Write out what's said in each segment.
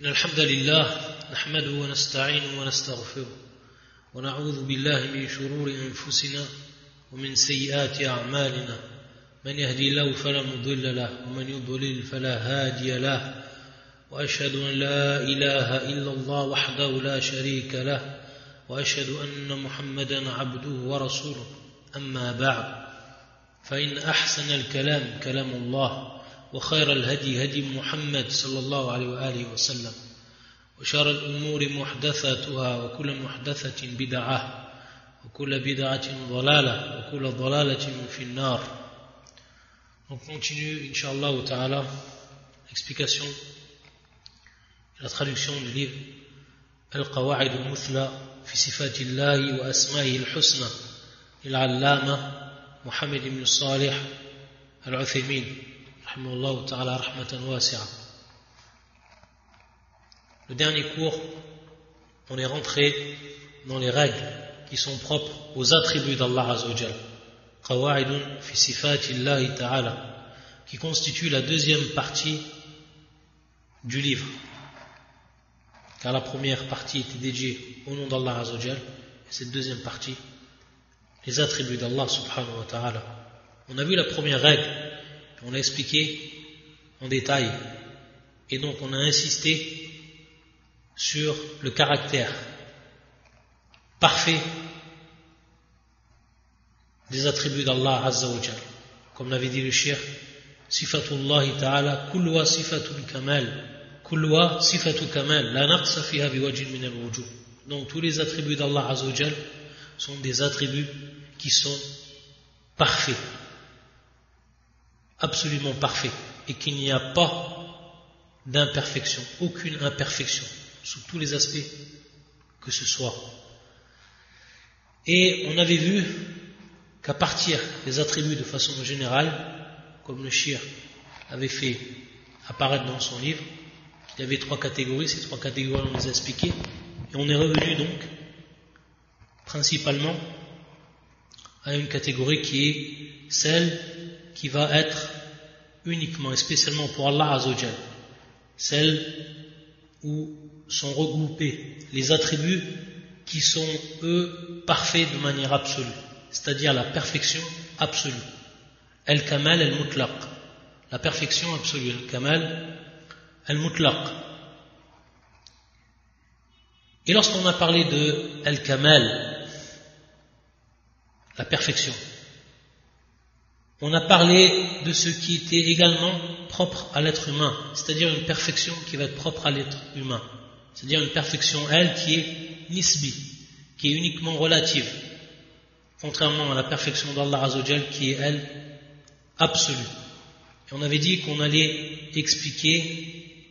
إن الحمد لله نحمده ونستعينه ونستغفره ونعوذ بالله من شرور أنفسنا ومن سيئات أعمالنا من يهدي الله فلا مضل له ومن يضلل فلا هادي له وأشهد أن لا إله إلا الله وحده لا شريك له وأشهد أن محمدا عبده ورسوله أما بعد فإن أحسن الكلام كلام الله وخير الهدي هدي محمد صلى الله عليه وآله وسلم وشر الأمور محدثاتها وكل محدثة بدعة وكل بدعة ضلالة وكل ضلالة في النار. On continue, Inch'Allah Ta'ala, l'explication, la traduction du livre Al-Qawa'id al-Muthla fi sifatillahi wa asma'ihi al-husna il-allama Muhammad ibn Salih al-Uthaymin rahimahullah ta'ala rahmatan wasi'a. Le dernier cours, on est rentré dans les règles qui sont propres aux attributs d'Allah Azza wa Jal, Qawa'idun fi sifatillahi ta'ala, qui constitue la deuxième partie du livre, car la première partie était dédiée au nom d'Allah Azza wa Jal, et cette deuxième partie, les attributs d'Allah subhanahu wa ta'ala. On a vu la première règle, on l'a expliqué en détail, et donc on a insisté sur le caractère parfait des attributs d'Allah Azza wa Jal. Comme l'avait dit le cheikh, Sifatullahi ta'ala kulluha sifatul kamal, kulluha sifatul kamal, la naqsa fiha biwajhin min al-wujuh. Donc tous les attributs d'Allah Azza wa Jal sont des attributs qui sont parfaits, absolument parfaits, et qu'il n'y a pas d'imperfection, aucune imperfection, sous tous les aspects que ce soit. Et on avait vu qu'à partir des attributs de façon générale, comme le shir avait fait apparaître dans son livre, il y avait trois catégories, ces trois catégories on les a expliquées, et on est revenu donc principalement à une catégorie qui est celle qui va être uniquement et spécialement pour Allah Azza wa Jal, celle où sont regroupés les attributs qui sont eux parfaits de manière absolue, c'est-à-dire la perfection absolue, al-kamal al-mutlaq, la perfection absolue, al-kamal al-mutlaq. Et lorsqu'on a parlé de al-kamal, la perfection, on a parlé de ce qui était également propre à l'être humain, c'est-à-dire une perfection qui va être propre à l'être humain, c'est-à-dire une perfection, elle, qui est nisbi, qui est uniquement relative, contrairement à la perfection d'Allah Azza wa Jal qui est, elle, absolue. Et on avait dit qu'on allait expliquer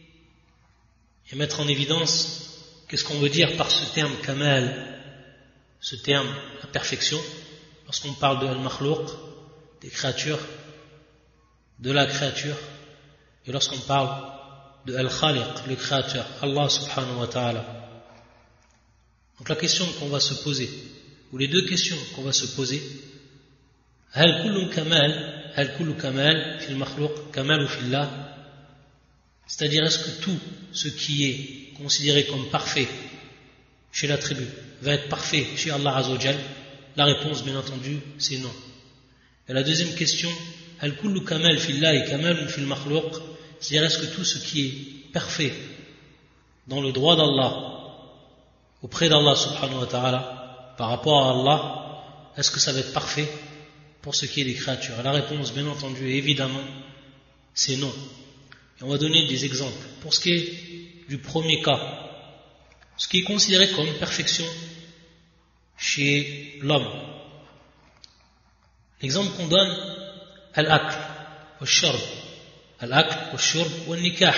et mettre en évidence qu'est-ce qu'on veut dire par ce terme kamal, ce terme, la perfection, lorsqu'on parle de al-makhlouq, des créatures, de la créature, et lorsqu'on parle de al-khaliq, le créateur, Allah subhanahu wa ta'ala. Donc la question qu'on va se poser, ou les deux questions qu'on va se poser, hal kullu kamal fil makhlouq kamal ou fillah, c'est-à-dire est-ce que tout ce qui est considéré comme parfait chez l'attribut va être parfait chez Allah Azza wa Jal? La réponse bien entendu c'est non. Et la deuxième question, hal kullu kamal fillah et kamal fil makhlouq, c'est-à-dire est-ce que tout ce qui est parfait dans le droit d'Allah, auprès d'Allah subhanahu wa ta'ala, par rapport à Allah, est-ce que ça va être parfait pour ce qui est des créatures? Et la réponse bien entendu évidemment c'est non. Et on va donner des exemples. Pour ce qui est du premier cas, ce qui est considéré comme une perfection chez l'homme, l'exemple qu'on donne, al-akl wa-shurb, al-akl wa-shurb wa-nikah,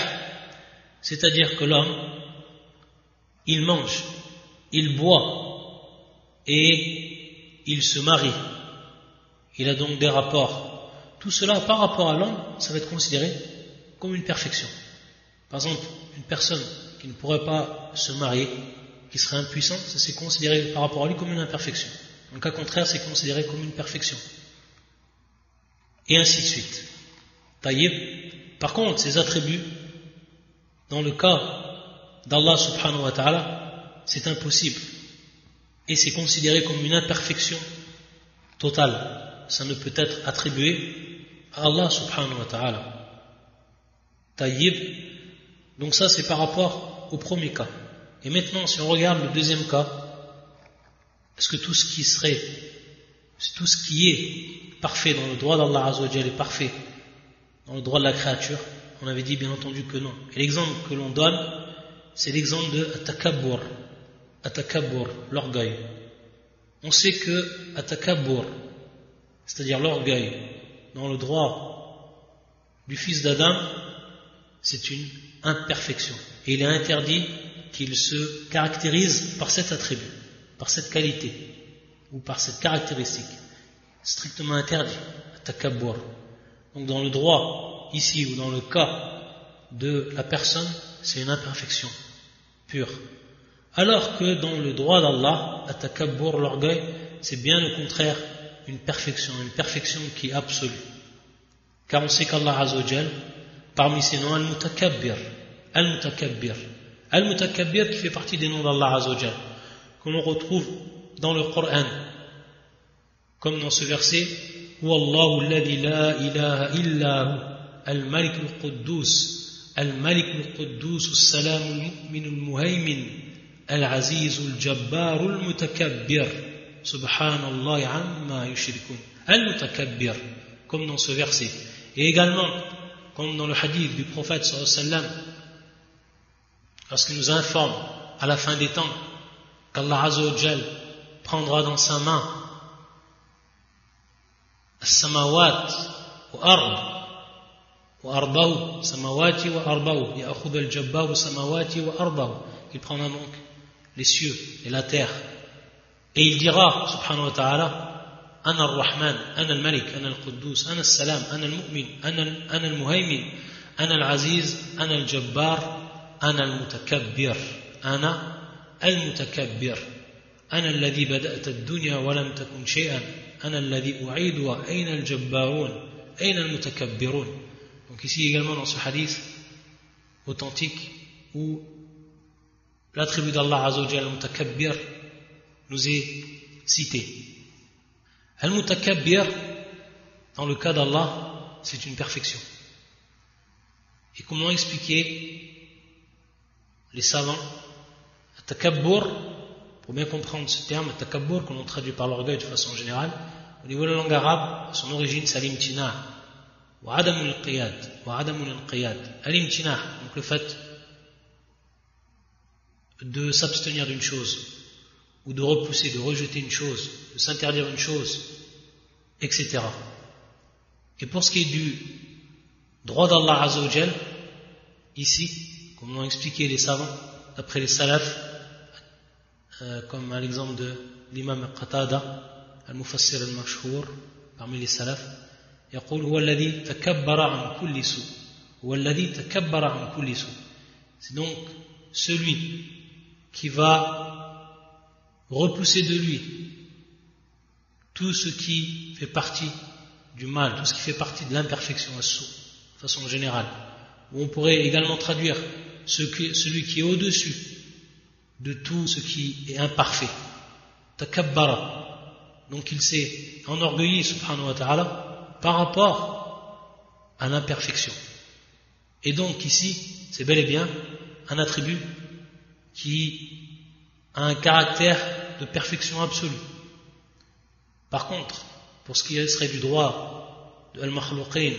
c'est-à-dire que l'homme il mange, il boit et il se marie, il a donc des rapports. Tout cela par rapport à l'homme, ça va être considéré comme une perfection. Par exemple, une personne qui ne pourrait pas se marier, qui serait impuissante, ça c'est considéré par rapport à lui comme une imperfection. En cas contraire, c'est considéré comme une perfection. Et ainsi de suite. Taïb. Par contre, ces attributs, dans le cas d'Allah subhanahu wa ta'ala, c'est impossible. Et c'est considéré comme une imperfection totale. Ça ne peut être attribué à Allah subhanahu wa ta'ala. Taïb. Donc ça c'est par rapport au premier cas. Et maintenant si on regarde le deuxième cas, est-ce que tout ce qui est parfait dans le droit d'Allah Azza wa Jalla est parfait dans le droit de la créature? On avait dit bien entendu que non. Et l'exemple que l'on donne, c'est l'exemple de Atakabbur. Atakabbur, l'orgueil. On sait que Atakabbur, c'est-à-dire l'orgueil, dans le droit du fils d'Adam, c'est une imperfection. Et il est interdit qu'il se caractérise par cet attribut, par cette qualité, ou par cette caractéristique. Strictement interdit, Atakabbur. Donc dans le droit, ici, ou dans le cas de la personne, c'est une imperfection pure. Alors que dans le droit d'Allah, Atakabbur, l'orgueil, c'est bien le contraire, une perfection qui est absolue. Car on sait qu'Allah Azza wa Jal, parmi ses noms, Al-Mutakabbir, Al-Mutakabbir, Al-Mutakabbir qui fait partie des noms d'Allah Azza wa Jal, que l'on retrouve dans le Coran, comme dans ce verset, Wallahu alladhi la ilaha illa hu, Al-Malik al-Quddus, Al-Malik al-Quddus, As-Salam al-Mu'min al-Muhaymin, Al-Aziz al-Jabbar al-Mutakabbir, Subhanallah amma yushrikun. Al-Mutakabbir, comme dans ce verset. Et également, comme dans le hadith du prophète sallallahu alayhi wa sallam, lorsqu'il nous informe à la fin des temps qu'Allah Azza wa Jal prendra dans sa main as-samawat wa ard wa ardahu, samawati wa ardahu, ya'khudhu al-jabbaru samawati wa ardahu. Il prendra donc les cieux et la terre. Et il dira, subhanahu wa ta'ala, Ana al-Rahman, Ana al-Malik, Ana al-Quddus, Ana al-Salam, Ana al-Mu'min, Ana al-Muhaymin, Ana al-Aziz, Ana al-Jabbar, Ana al-Mutakabbir, Ana al-Mutakabbir, Ana alladhi bada'ta ad-dunya wa lam takun shay'an, Ana alladhi u'iduha, Ayna al-Jabbarun, Ayna al-Mutakabbirun. Donc ici également dans ce hadith authentique où l'attribut d'Allah Azza wa Jalla al-Mutakabbir nous est cité. Al-Mutakabbir, dans le cas d'Allah, c'est une perfection. Et comment expliquer les savants? Takabbur, pour bien comprendre ce terme, Takabbur, que l'on traduit par l'orgueil de façon générale, au niveau de la langue arabe, son origine c'est al-imtina, wa adamul inqiyad, al-imtina, donc le fait de s'abstenir d'une chose, ou de repousser, de rejeter une chose, de s'interdire une chose, etc. Et pour ce qui est du droit d'Allah Azza wa Jal, ici, comme l'ont expliqué les savants, d'après les salafs, comme à l'exemple de l'imam Qatada, al-Mufassir al-Mashhour, parmi les salafs, يقول هو الذي تكبر عن كل سوء هو الذي تكبر عن كل سوء. C'est donc celui qui va repousser de lui tout ce qui fait partie du mal, tout ce qui fait partie de l'imperfection, de façon générale. Ou on pourrait également traduire celui qui est au-dessus de tout ce qui est imparfait. Takabbara. Donc il s'est enorgueilli, subhanahu wa ta'ala, par rapport à l'imperfection. Et donc ici, c'est bel et bien un attribut qui a un caractère de perfection absolue. Par contre, pour ce qui serait du droit de al-makhlouqin,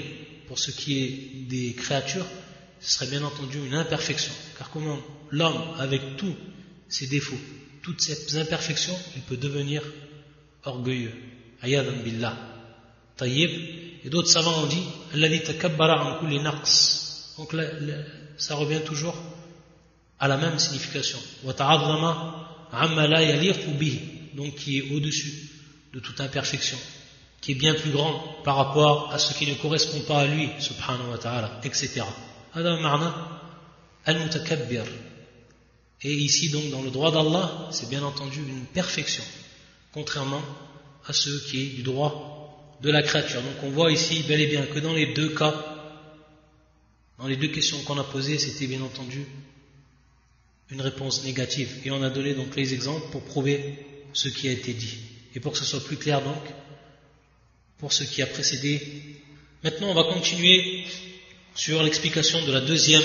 pour ce qui est des créatures, ce serait bien entendu une imperfection. Car comment l'homme, avec tous ses défauts, toutes ces imperfections, il peut devenir orgueilleux. Ayadan billah. Tayyib. Et d'autres savants ont dit alladhi takabbara an kulli naqs. Donc là, ça revient toujours à la même signification. Wa ta'azzama amma la yaliqu bihi. Donc qui est au-dessus de toute imperfection, qui est bien plus grand par rapport à ce qui ne correspond pas à lui, subhanahu wa ta'ala, etc. Hada ma'na al-mutakabbir. Et ici donc dans le droit d'Allah, c'est bien entendu une perfection, contrairement à ce qui est du droit de la créature. Donc on voit ici bel et bien que dans les deux cas, dans les deux questions qu'on a posées, c'était bien entendu une réponse négative. Et on a donné donc les exemples pour prouver ce qui a été dit. Et pour que ce soit plus clair donc, pour ce qui a précédé. Maintenant, on va continuer sur l'explication de la deuxième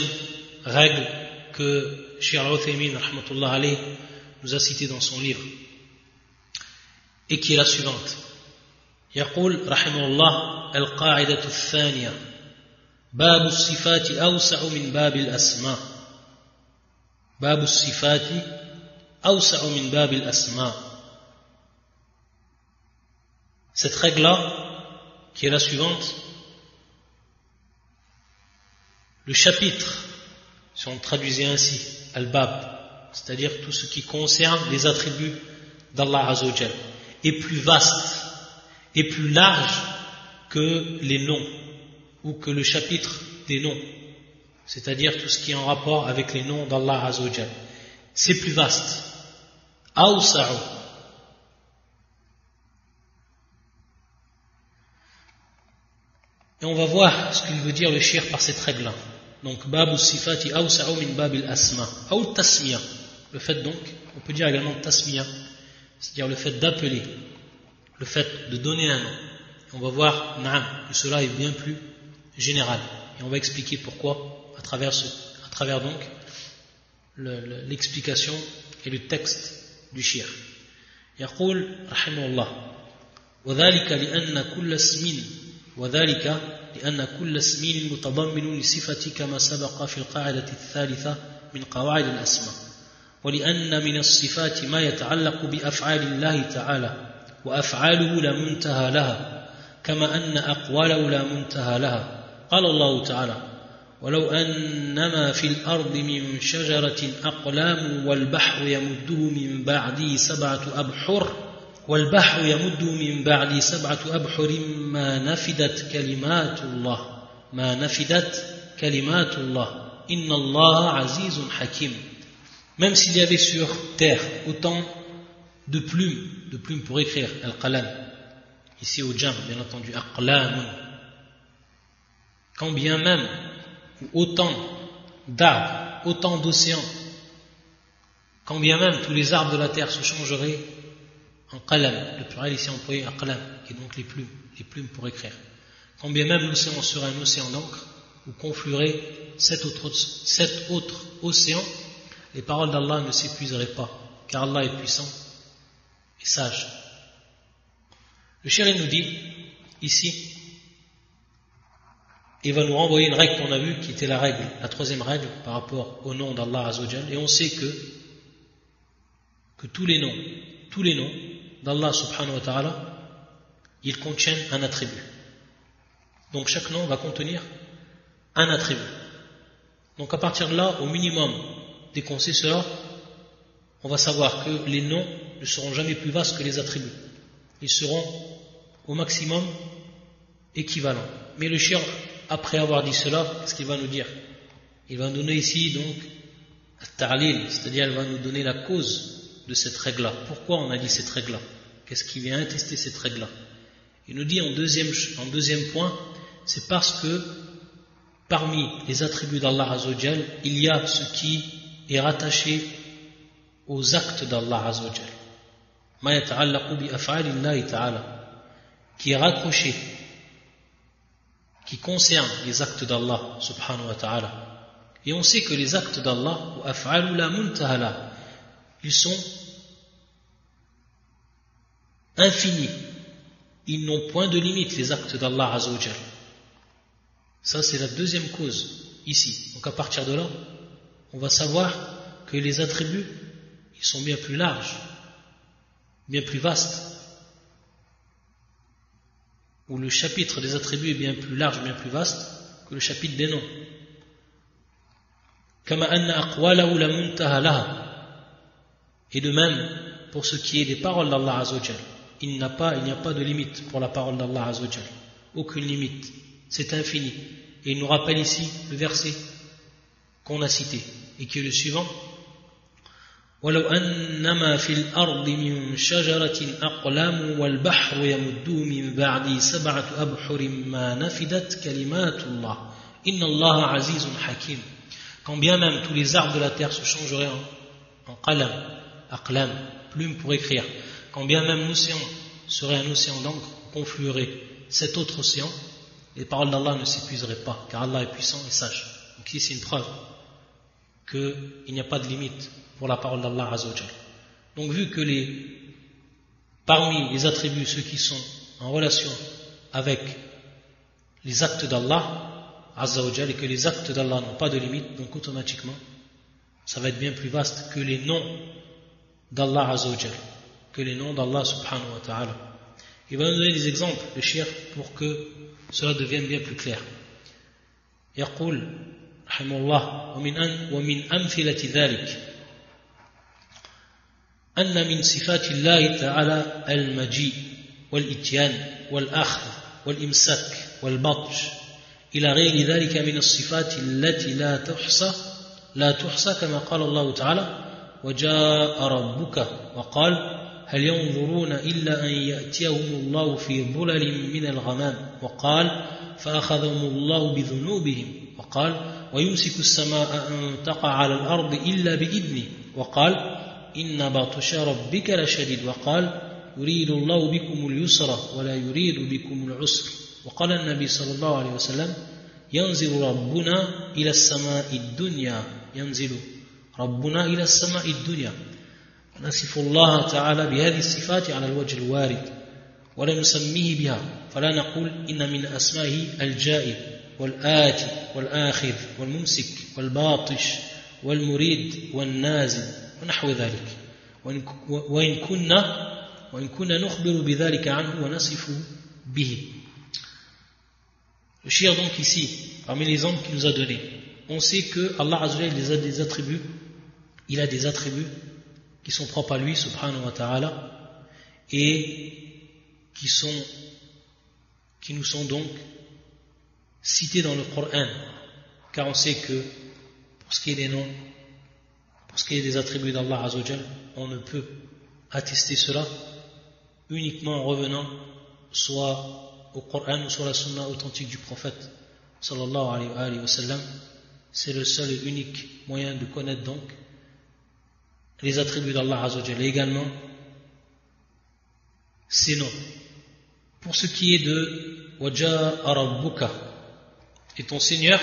règle que Cheikh Al-Uthaymin rahmatullah alayh nous a citée dans son livre, et qui est la suivante. يقول رحمه الله القاعدة الثانية باب الصفات أوسع من باب الأسماء باب الصفات أوسع من باب الأسماء. Cette règle-là, qui est la suivante, le chapitre, si on traduisait ainsi, al-bab, c'est-à-dire tout ce qui concerne les attributs d'Allah Azza wa Jal, est plus vaste et plus large que les noms, ou que le chapitre des noms, c'est-à-dire tout ce qui est en rapport avec les noms d'Allah Azza wa Jal. C'est plus vaste. Awsa'u. Et on va voir ce qu'il veut dire le shir par cette règle-là. Donc, babu sifati awsa'u min babil asma. Ou tasmiya. Le fait donc, on peut dire également tasmiya, c'est-à-dire le fait d'appeler, le fait de donner un nom. Et on va voir, que cela est bien plus général. Et on va expliquer pourquoi à travers donc l'explication et le texte du shir. يقول رحمه الله وذلك لأن كل اسم متضمن لصفة كما سبق في القاعدة الثالثة من قواعد الأسماء ولأن من الصفات ما يتعلق بأفعال الله تعالى وأفعاله لا منتهى لها كما أن أقواله لا منتهى لها. قال الله تعالى ولو أنما في الأرض من شجرة أقلام والبحر يمده من بعده سبعة أبحر ما نفدت كلمات الله إن الله عزيز حكيم. Même s'il y avait sur terre autant de plumes pour écrire, al-qalam, ici au jam, bien entendu, aqlam, quand bien même, ou autant d'arbres, autant d'océans, quand bien même tous les arbres de la terre se changeraient en qalam, le pluriel ici employé aqlam, qui est donc les plumes pour écrire, quand bien même l'océan serait un océan d'encre, ou confluerait 7 autres océans, les paroles d'Allah ne s'épuiseraient pas, car Allah est puissant et sage. Le chéri nous dit ici, il va nous renvoyer une règle qu'on a vue, qui était la troisième règle par rapport au nom d'Allah Azza wa Jal, et on sait que tous les noms d'Allah subhanahu wa ta'ala, ils contiennent un attribut. Donc chaque nom va contenir un attribut. Donc à partir de là, au minimum, dès qu'on sait cela, on va savoir que les noms ne seront jamais plus vastes que les attributs. Ils seront au maximum équivalents. Mais le shir, après avoir dit cela, qu'est-ce qu'il va nous dire? Il va nous donner ici donc at-ta'lil, c'est-à-dire il va nous donner la cause de cette règle-là. Pourquoi on a dit cette règle-là? Qu'est-ce qui vient attester cette règle-là? Il nous dit en deuxième point, c'est parce que parmi les attributs d'Allah Azza wa Jal, il y a ce qui est rattaché aux actes d'Allah Azza wa Jal. Ma yata'allaqu bi af'alillahi ta'ala, qui est raccroché, qui concerne les actes d'Allah subhanahu wa ta'ala. Et on sait que les actes d'Allah, ou af'alu la muntahala, ils sont infinis. Ils n'ont point de limite, les actes d'Allah Azza wa Jal. Ça, c'est la deuxième cause ici. Donc à partir de là, on va savoir que les attributs, ils sont bien plus larges, bien plus vastes, où le chapitre des attributs est bien plus large, bien plus vaste que le chapitre des noms. Kama anna aqwalahu la muntaha laha. Et de même, pour ce qui est des paroles d'Allah Azza wa Jal, il n'y a pas de limite pour la parole d'Allah Azza wa Jal. Aucune limite. C'est infini. Et il nous rappelle ici le verset qu'on a cité, et qui est le suivant. ولو أنما في الأرض من شجرة أقلام والبحر يمده من بعده سبعة أبحر ما نفدت كلمات الله إن الله عزيز حكيم. Quand bien même tous les arbres de la terre se changeraient en qalam, aqlam, plume pour écrire, quand bien même l'océan serait un océan d'encre, confluerait cet autre océan, les paroles d'Allah ne s'épuiseraient pas, car Allah est puissant et sage. Donc ici c'est une preuve qu'il n'y a pas de limite pour la parole d'Allah Azza wa Jal. Donc vu que parmi les attributs, ceux qui sont en relation avec les actes d'Allah Azza wa Jal, et que les actes d'Allah n'ont pas de limite, donc automatiquement ça va être bien plus vaste que les noms d'Allah Azza wa Jal, que les noms d'Allah subhanahu wa ta'ala. Il va nous donner des exemples, le cheikh, pour que cela devienne bien plus clair. يقول رحمه الله ومن أمثلة ذلك أن من صفات الله تعالى المجيء والإتيان والأخذ والإمساك والبطش إلى غير ذلك من الصفات التي لا تحصى كما قال الله تعالى وجاء ربك وقال هل ينظرون إلا أن يأتيهم الله في ظلل من الغمام وقال فأخذهم الله بذنوبهم وقال ويمسك السماء أن تقع على الأرض إلا بإذنه وقال إن بطش ربك لشديد وقال يريد الله بكم اليسر ولا يريد بكم العسر وقال النبي صلى الله عليه وسلم ينزل ربنا إلى السماء الدنيا نصف الله تعالى بهذه الصفات على الوجه الوارد ولا نسميه بها فلا نقول إن من أسمائه الجائب والآتي والآخذ والممسك والباطش والمريد والنازل ونحو ذلك وإن كنا نخبر بذلك عنه ونصفه به. Le shir donc ici, parmi les exemples qu'il nous a donnés, on sait que Allah Azza wa Jalla a des attributs, il a des attributs qui sont propres à lui, subhanahu wa ta'ala, et qui nous sont donc cités dans le Coran, car on sait que pour ce qui est des noms, pour ce qui est des attributs d'Allah Azza wa Jalla, on ne peut attester cela uniquement en revenant soit au Coran ou sur la sunna authentique du prophète sallallahu alayhi wa sallam. C'est le seul et unique moyen de connaître donc les attributs d'Allah Azza wa Jalla, et également ses noms. Pour ce qui est de Waja'a Rabbuka, et ton Seigneur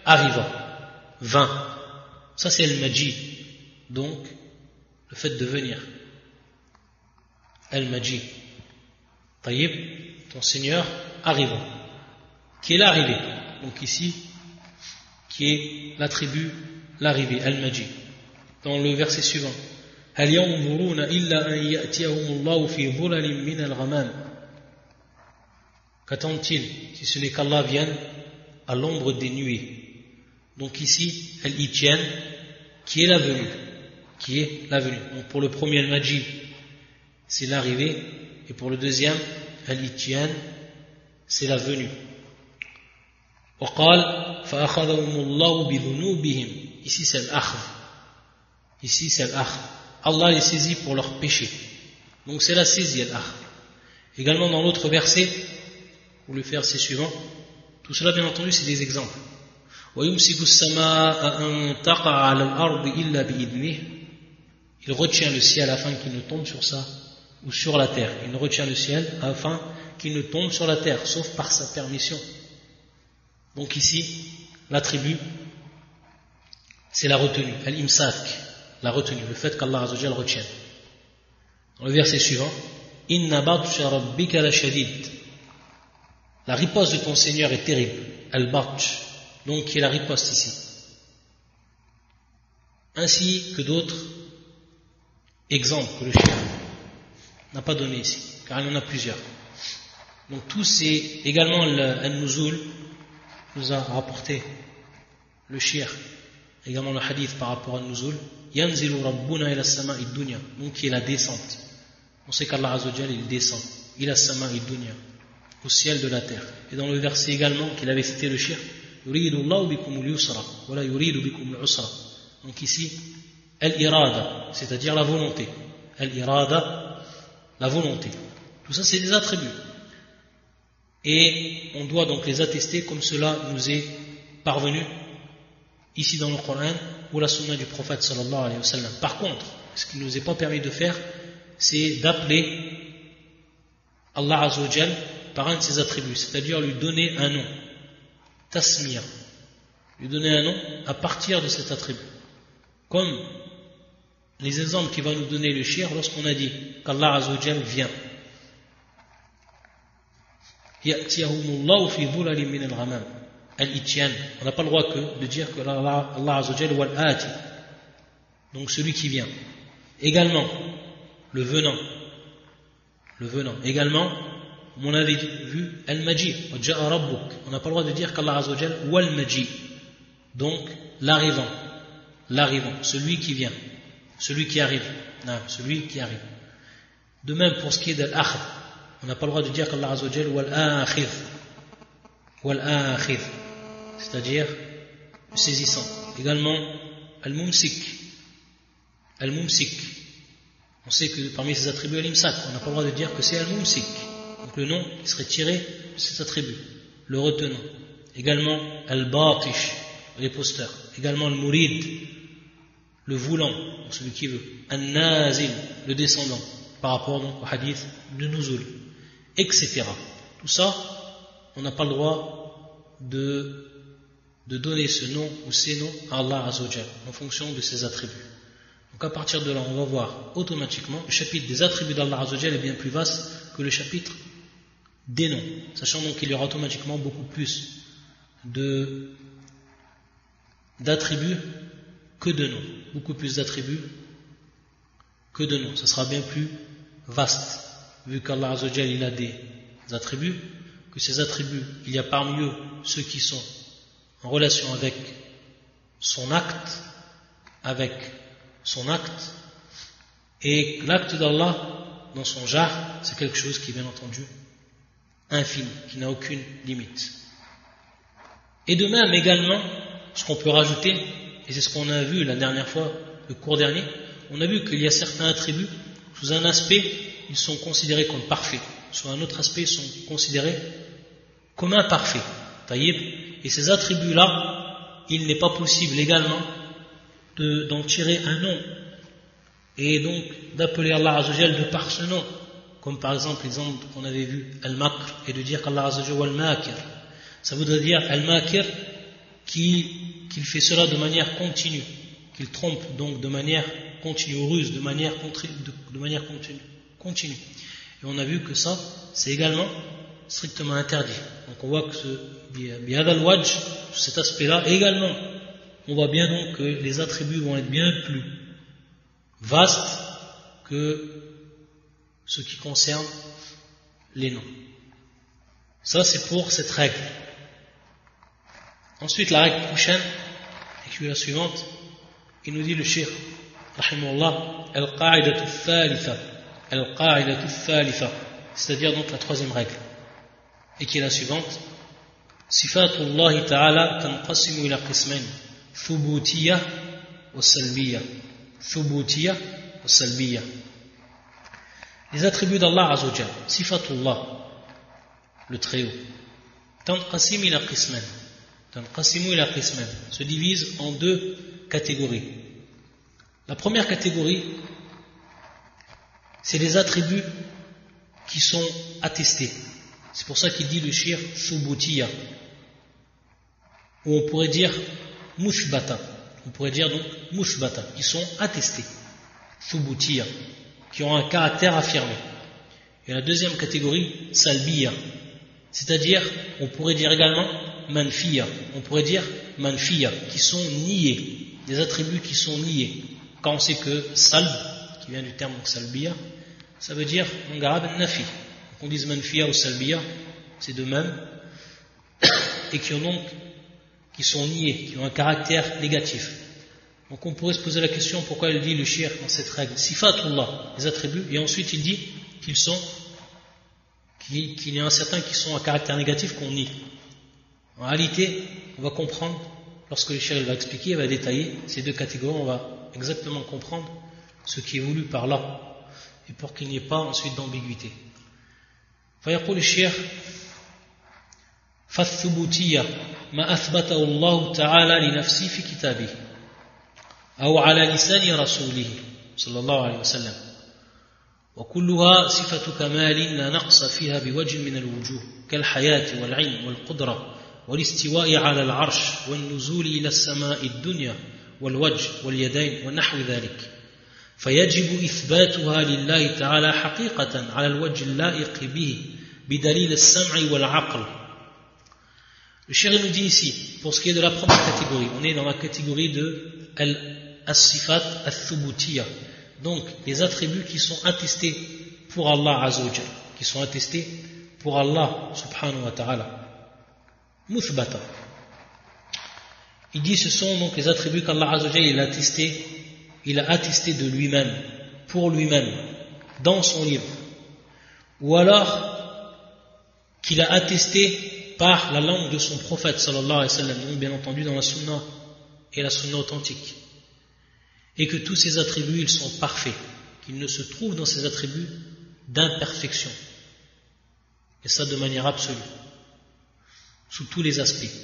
arriva, vint, ça c'est al-Majid, donc le fait de venir, al-Majid. Taïb, ton Seigneur arriva, qui est l'arrivée, donc ici qui est l'attribut l'arrivée, al-Majid. Dans le verset suivant, هل ينظرون إلا أن يأتيهم الله في ظلل من الغمام. Qu'attendent-ils si ce n'est qu'Allah vienne à l'ombre des nuées? Donc ici, al-Ityan, qui est la venue, Donc pour le premier al-Majid, c'est l'arrivée, et pour le deuxième al-Ityan, c'est la venue. وقال فأخذهم الله بذنوبهم. Ici c'est al-Akhd. Ici c'est al-Akhd. Allah les saisit pour leurs péchés. Donc c'est la saisie al-Akhd. Également dans l'autre verset, ou le verset suivant, tout cela bien entendu c'est des exemples. وَيُمْسِكُ السَّمَاءَ أَن تَقَعَ عَلَى الْأَرْضِ إِلَّا بِإِذْنِهِ. Il retient le ciel afin qu'il ne tombe sur ça ou sur la terre. Il retient le ciel afin qu'il ne tombe sur la terre, sauf par sa permission. Donc ici, l'attribut, c'est la retenue, al-imsak, la retenue, le fait qu'Allah Azza wa Jalla retienne. Dans le verset suivant, Inna batsha rabbika la shadid. La riposte de ton Seigneur est terrible, al-batsh, donc qui est la riposte ici. Ainsi que d'autres exemples que le cheikh n'a pas donné ici, car il y en a plusieurs. Donc tout c'est également al-nuzul, nous a rapporté le cheikh, également le hadith par rapport à nuzul, yanzilu rabbuna ila sama'i dunya, donc qui est la descente. On sait qu'Allah Azza wa Jalla il descend ila sama'i dunya, au ciel de la terre. Et dans le verset également qu'il avait cité le cheikh, yuridu Allahu bikumul yusra wa la yuridu bikumul usra. Donc ici al-irada, c'est-à-dire la volonté. Al-irada, la volonté. Tout ça c'est des attributs. Et on doit donc les attester comme cela nous est parvenu ici dans le Coran ou la sunna du prophète sallallahu alayhi wa sallam. Par contre, ce qui ne nous est pas permis de faire, c'est d'appeler Allah Azza wa Jal par un de ses attributs, c'est-à-dire lui donner un nom, tasmir, lui donner un nom à partir de cet attribut. Comme les exemples qu'il va nous donner le shir lorsqu'on a dit qu'Allah Azza wa Jal vient. Ya'tiyahumullahu fi dhulalin min al-ghamam. Al-Ityan. On n'a pas le droit que de dire que Allah Azza wa Jal wal ati. Donc celui qui vient. Également, le venant. Le venant. Également, on avait vu Al-Maji. Waja'a Rabbuk. On n'a pas le droit de dire qu'Allah Azza wa Jal wal Maji. Donc, l'arrivant. L'arrivant. Celui qui vient. Celui qui arrive. Non, celui qui arrive. De même, pour ce qui est de l'Akhd. On n'a pas le droit de dire qu'Allah Azza wa Jal wal Akhid. Wal Akhid. C'est-à-dire le saisissant. Également, Al-Mumsik. Al-Mumsik. On sait que parmi ses attributs, Al-Imsak, on n'a pas le droit de dire que c'est Al-Mumsik. Donc le nom qui serait tiré de cet attribut. Le retenant. Également, Al-Batish, l'imposteur. Également, Al-Murid, le voulant, celui qui veut. Al-Nazil, le descendant. Par rapport donc au hadith de Nuzul. Etc. Tout ça, on n'a pas le droit de donner ce nom ou ces noms à Allah Azza wa Jal en fonction de ses attributs. Donc à partir de là, on va voir automatiquement le chapitre des attributs d'Allah Azza wa Jal est bien plus vaste que le chapitre des noms, sachant donc qu'il y aura automatiquement beaucoup plus d'attributs que de noms, beaucoup plus d'attributs que de noms. Ça sera bien plus vaste, vu qu'Allah Azza wa Jal il a des attributs, que ces attributs, il y a parmi eux ceux qui sont en relation avec son acte, et l'acte d'Allah dans son jar, c'est quelque chose qui est bien entendu infini, qui n'a aucune limite. Et de même également, ce qu'on peut rajouter, et c'est ce qu'on a vu la dernière fois, le cours dernier, on a vu qu'il y a certains attributs, sous un aspect, ils sont considérés comme parfaits, sous un autre aspect, ils sont considérés comme imparfaits. Taïb. Et ces attributs-là, il n'est pas possible également d'en tirer un nom, et donc d'appeler Allah Azza wa Jal de par ce nom, comme par exemple l'exemple qu'on avait vu, Al-Makr, et de dire qu'Allah Azza wa Jal Al-Makir. Ça voudrait dire Al-Makir qu'il fait cela de manière continue, qu'il trompe donc de manière continue, ou ruse de manière continue. Et on a vu que ça, c'est également strictement interdit. Donc on voit que sous cet aspect-là, également, on voit bien donc que les attributs vont être bien plus vastes que ce qui concerne les noms. Ça, c'est pour cette règle. Ensuite, la règle prochaine, et qui est la suivante, il nous dit le cheikh, rahimahullah, al-qa'idatu thalitha, c'est-à-dire donc la troisième règle, et qui est la suivante, sifatullahi ta'ala tanqasimu ila qismayn, thubutiyya wa salbiyya. Thubutiyya wa salbiyya. Les attributs d'Allah Azza wa Jal, sifatullah, le Très-Haut, tanqasimu ila qismayn, se divise en deux catégories. La première catégorie, c'est les attributs qui sont attestés. C'est pour ça qu'il dit le shir thubutiyya, ou on pourrait dire muthbata, qui sont attestés, thubutiyya, qui ont un caractère affirmé. Et la deuxième catégorie, salbiyya, c'est-à-dire, on pourrait dire également manfiya, qui sont niés, des attributs qui sont niés. Quand on sait que salb, qui vient du terme salbiya, ça veut dire en arabe nafi. Qu'on dise manfiya ou salbiya, c'est de même, et qui sont niés, qui ont un caractère négatif. Donc on pourrait se poser la question pourquoi il dit le shir dans cette règle, sifatullah, les attributs, et ensuite il dit qu'il y en a certains qui sont à caractère négatif qu'on nie. En réalité, on va comprendre, lorsque le shir va expliquer, il va détailler ces deux catégories, on va exactement comprendre ce qui est voulu par là, et pour qu'il n'y ait pas ensuite d'ambiguïté. فيقول الشيخ فالثبوتية ما أثبته الله تعالى لنفسه في كتابه أو على لسان رسوله صلى الله عليه وسلم وكلها صفة كمال لا نقص فيها بوجه من الوجوه كالحياة والعلم والقدرة والاستواء على العرش والنزول إلى السماء الدنيا والوجه واليدين ونحو ذلك فيجب إثباتها لله تعالى حقيقة على الوجه اللائق به بدليل السمع والعقل. Le chéri nous dit ici, pour ce qui est de la première catégorie, on est dans la catégorie de al-sifat al-thubutiyya, donc les attributs qui sont attestés pour Allah Azza wa Jal, qui sont attestés pour Allah subhanahu wa ta'ala, muthbata. Il dit ce sont donc les attributs qu'Allah Azza wa Jal il a attesté de lui-même, pour lui-même, dans son livre, ou alors qu'il a attesté par la langue de son prophète sallallahu alayhi wa sallam, donc bien entendu dans la sunna et la sunna authentique, et que tous ces attributs ils sont parfaits, qu'il ne se trouve dans ces attributs d'imperfection, et ça de manière absolue, sous tous les aspects.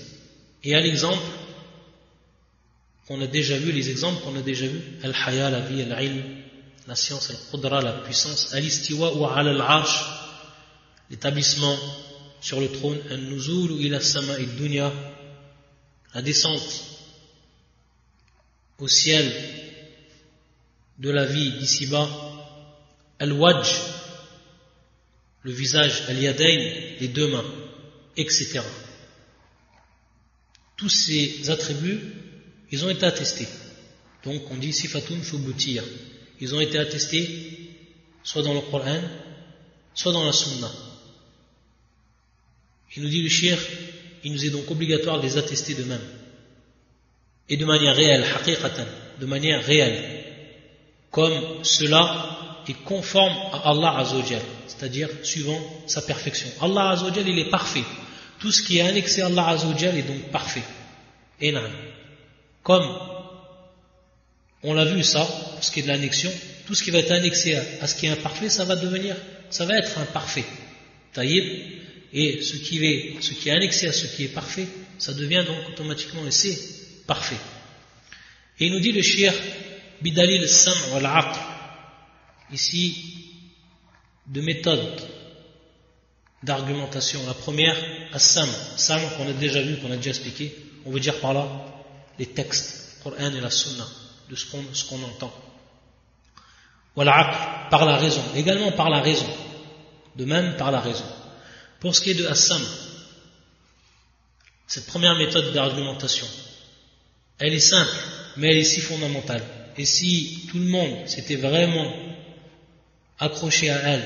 Et à l'exemple qu'on a déjà vu, les exemples qu'on a déjà vus, al-haya, la vie, al-ilm, la science, al-qudra, la puissance, al-istiwa ou al-arsh, l'établissement sur le trône, al-nuzul ou ila sama'i dunya, la descente au ciel de la vie d'ici-bas, al-wajh, le visage, al-yadayn, les deux mains, etc. Tous ces attributs, ils ont été attestés. Donc on dit sifatun thubutiyya. Ils ont été attestés soit dans le Coran, soit dans la Sunna. Il nous dit le cheikh, il nous est donc obligatoire de les attester de même. Et de manière réelle, haqiqatan, de manière réelle. Comme cela est conforme à Allah Azza wa Jal, c'est-à-dire suivant sa perfection. Allah Azza wa Jal, il est parfait. Tout ce qui est annexé à Allah Azza wa Jal est donc parfait. Et non. Comme on l'a vu ça, pour ce qui est de l'annexion, tout ce qui va être annexé à ce qui est imparfait, ça va être imparfait. Taïb. Et ce qui est annexé à ce qui est parfait, ça devient donc automatiquement et c'est parfait. Et il nous dit le shir bidalil sam' wal aql, ici deux méthodes d'argumentation. La première, as-sam' qu'on a déjà vu, qu'on a déjà expliqué, on veut dire par là les textes, le Coran et la Sunna, de ce qu'on entend. Wal aql, par la raison, également par la raison, de même par la raison. Pour ce qui est de Assam, cette première méthode d'argumentation, elle est simple, mais elle est si fondamentale. Et si tout le monde s'était vraiment accroché à elle,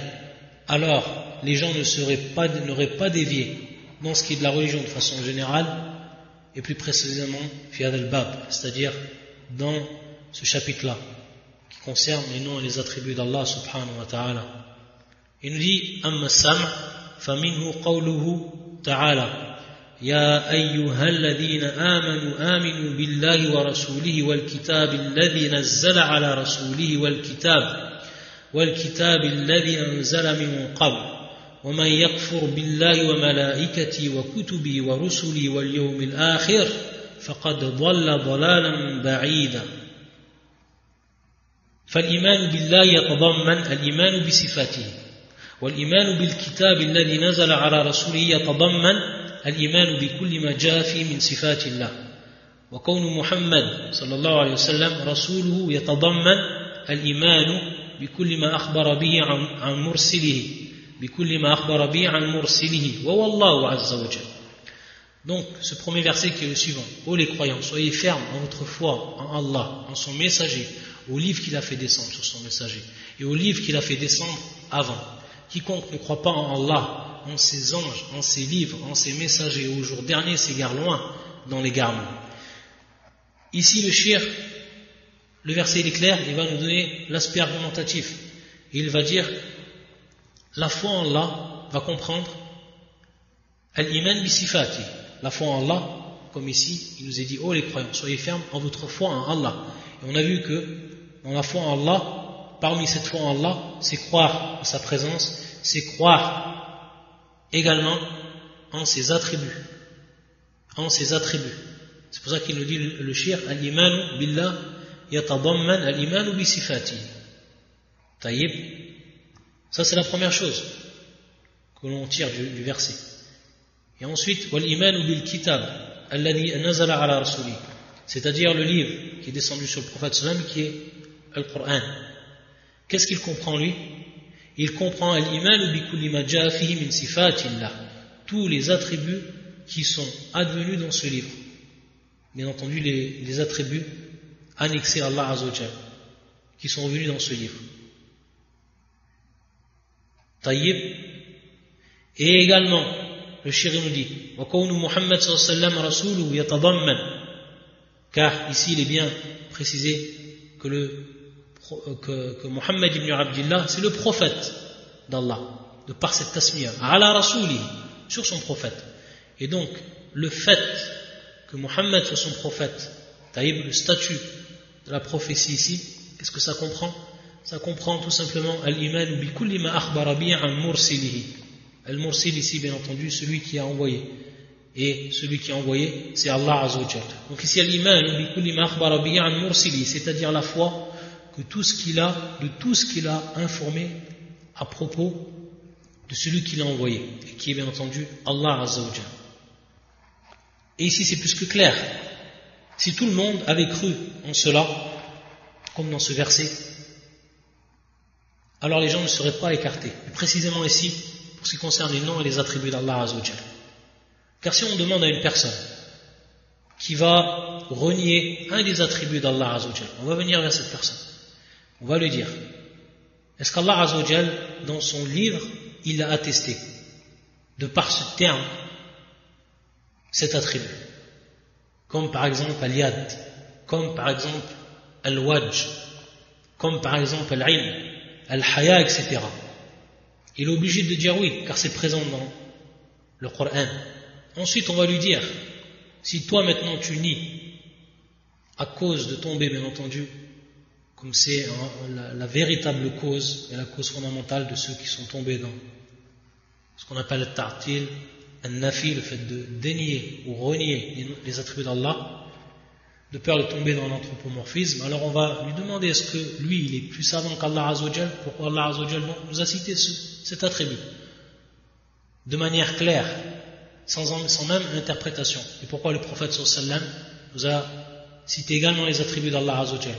alors les gens n'auraient pas dévié dans ce qui est de la religion de façon générale, et plus précisément, fi hadha al-bab, c'est-à-dire dans ce chapitre-là, qui concerne les noms et les attributs d'Allah subhanahu wa ta'ala. Il nous dit, amma sam' فمنه قوله تعالى يا أيها الذين آمنوا بالله ورسوله والكتاب الذي نزل على رسوله والكتاب الذي أنزل من قبل ومن يكفر بالله وملائكته وكتبه ورسله واليوم الآخر فقد ضل ضلالا بعيدا. فالإيمان بالله يتضمن الإيمان بصفاته، والإيمان بالكتاب الذي نزل على رسوله يتضمن الإيمان بكل ما جاء فيه من صفات الله، وكون محمد صلى الله عليه وسلم رسوله يتضمن الإيمان بكل ما أخبر به عن مرسله وهو الله عز وجل. Donc ce premier verset qui est le suivant: ô les croyants, soyez fermes en votre foi en Allah, en son messager, au livre qu'il a fait descendre sur son messager et au livre qu'il a fait descendre avant. Quiconque ne croit pas en Allah, en ses anges, en ses livres, en ses messagers, au jour dernier s'égare loin dans l'égarement. Ici, le verset il est clair, il va nous donner l'aspect argumentatif. Et il va dire, la foi en Allah va comprendre al-iman bi sifati, la foi en Allah, comme ici, il nous est dit, oh les croyants, soyez fermes en votre foi en Allah. Et on a vu que dans la foi en Allah, parmi cette foi en Allah, c'est croire en sa présence, c'est croire également en ses attributs. en ses attributs. C'est pour ça qu'il nous dit le shir, al-imanu billah yatadamman al-imanu bi sifati. Taïb. Ça c'est la première chose que l'on tire du verset. Et ensuite, wal-imanu bil kitab alladhi nazala ala rasuli, c'est-à-dire le livre qui est descendu sur le prophète sallam, qui est le Coran. Qu'est-ce qu'il comprend lui? Il comprend al-imanu bi kulli ma jaa fihi min sifatillah, tous les attributs qui sont advenus dans ce livre. Bien entendu, les attributs annexés à Allah Azza wa Jal, qui sont venus dans ce livre. Taïb. Et également, le shir nous dit wa kawnu Muhammad sallallahu alayhi wa sallam rasuluhu yatadamman, car ici il est bien précisé que Muhammad ibn Abdillah c'est le prophète d'Allah, de par cette tasmiya ala rasulihi, sur son prophète. Et donc le fait que Muhammad soit son prophète, taïb, le statut de la prophétie ici, qu'est-ce que ça comprend? Ça comprend tout simplement al-iman bi kulli ma akhbara bi an mursilihi. Al-mursil ici, bien entendu, celui qui a envoyé. Et celui qui a envoyé, c'est Allah Azza wa Jal. Donc ici, al-iman bi kulli ma akhbara bi an mursilihi, c'est-à-dire la foi que de tout ce qu'il a informé à propos de celui qui l'a envoyé, et qui est bien entendu Allah Azza wa Jal. Et ici c'est plus que clair. Si tout le monde avait cru en cela, comme dans ce verset, alors les gens ne seraient pas écartés. Et précisément ici, pour ce qui concerne les noms et les attributs d'Allah Azza wa Jal. Car si on demande à une personne qui va renier un des attributs d'Allah Azza wa Jal, on va venir vers cette personne, on va lui dire, est-ce qu'Allah Azza wa Jal, dans son livre, il a attesté, de par ce terme, cet attribut, comme par exemple al-yad, comme par exemple al-wajh, comme par exemple al-ilm, al-haya, etc. Il est obligé de dire oui, car c'est présent dans le Coran. Ensuite, on va lui dire, si toi maintenant tu nies, à cause de tomber, bien entendu, comme c'est la véritable cause, et la cause fondamentale de ceux qui sont tombés dans ce qu'on appelle le ta'til, al-nafi, le fait de dénier ou renier les attributs d'Allah, de peur de tomber dans l'anthropomorphisme, alors on va lui demander, est-ce que lui il est plus savant qu'Allah Azza wa Jal? Pourquoi Allah Azza wa Jal nous a cité cet attribut de manière claire, sans même interprétation? Et pourquoi le prophète sallallahu alayhi wa sallam nous a cité également les attributs d'Allah Azza wa Jal?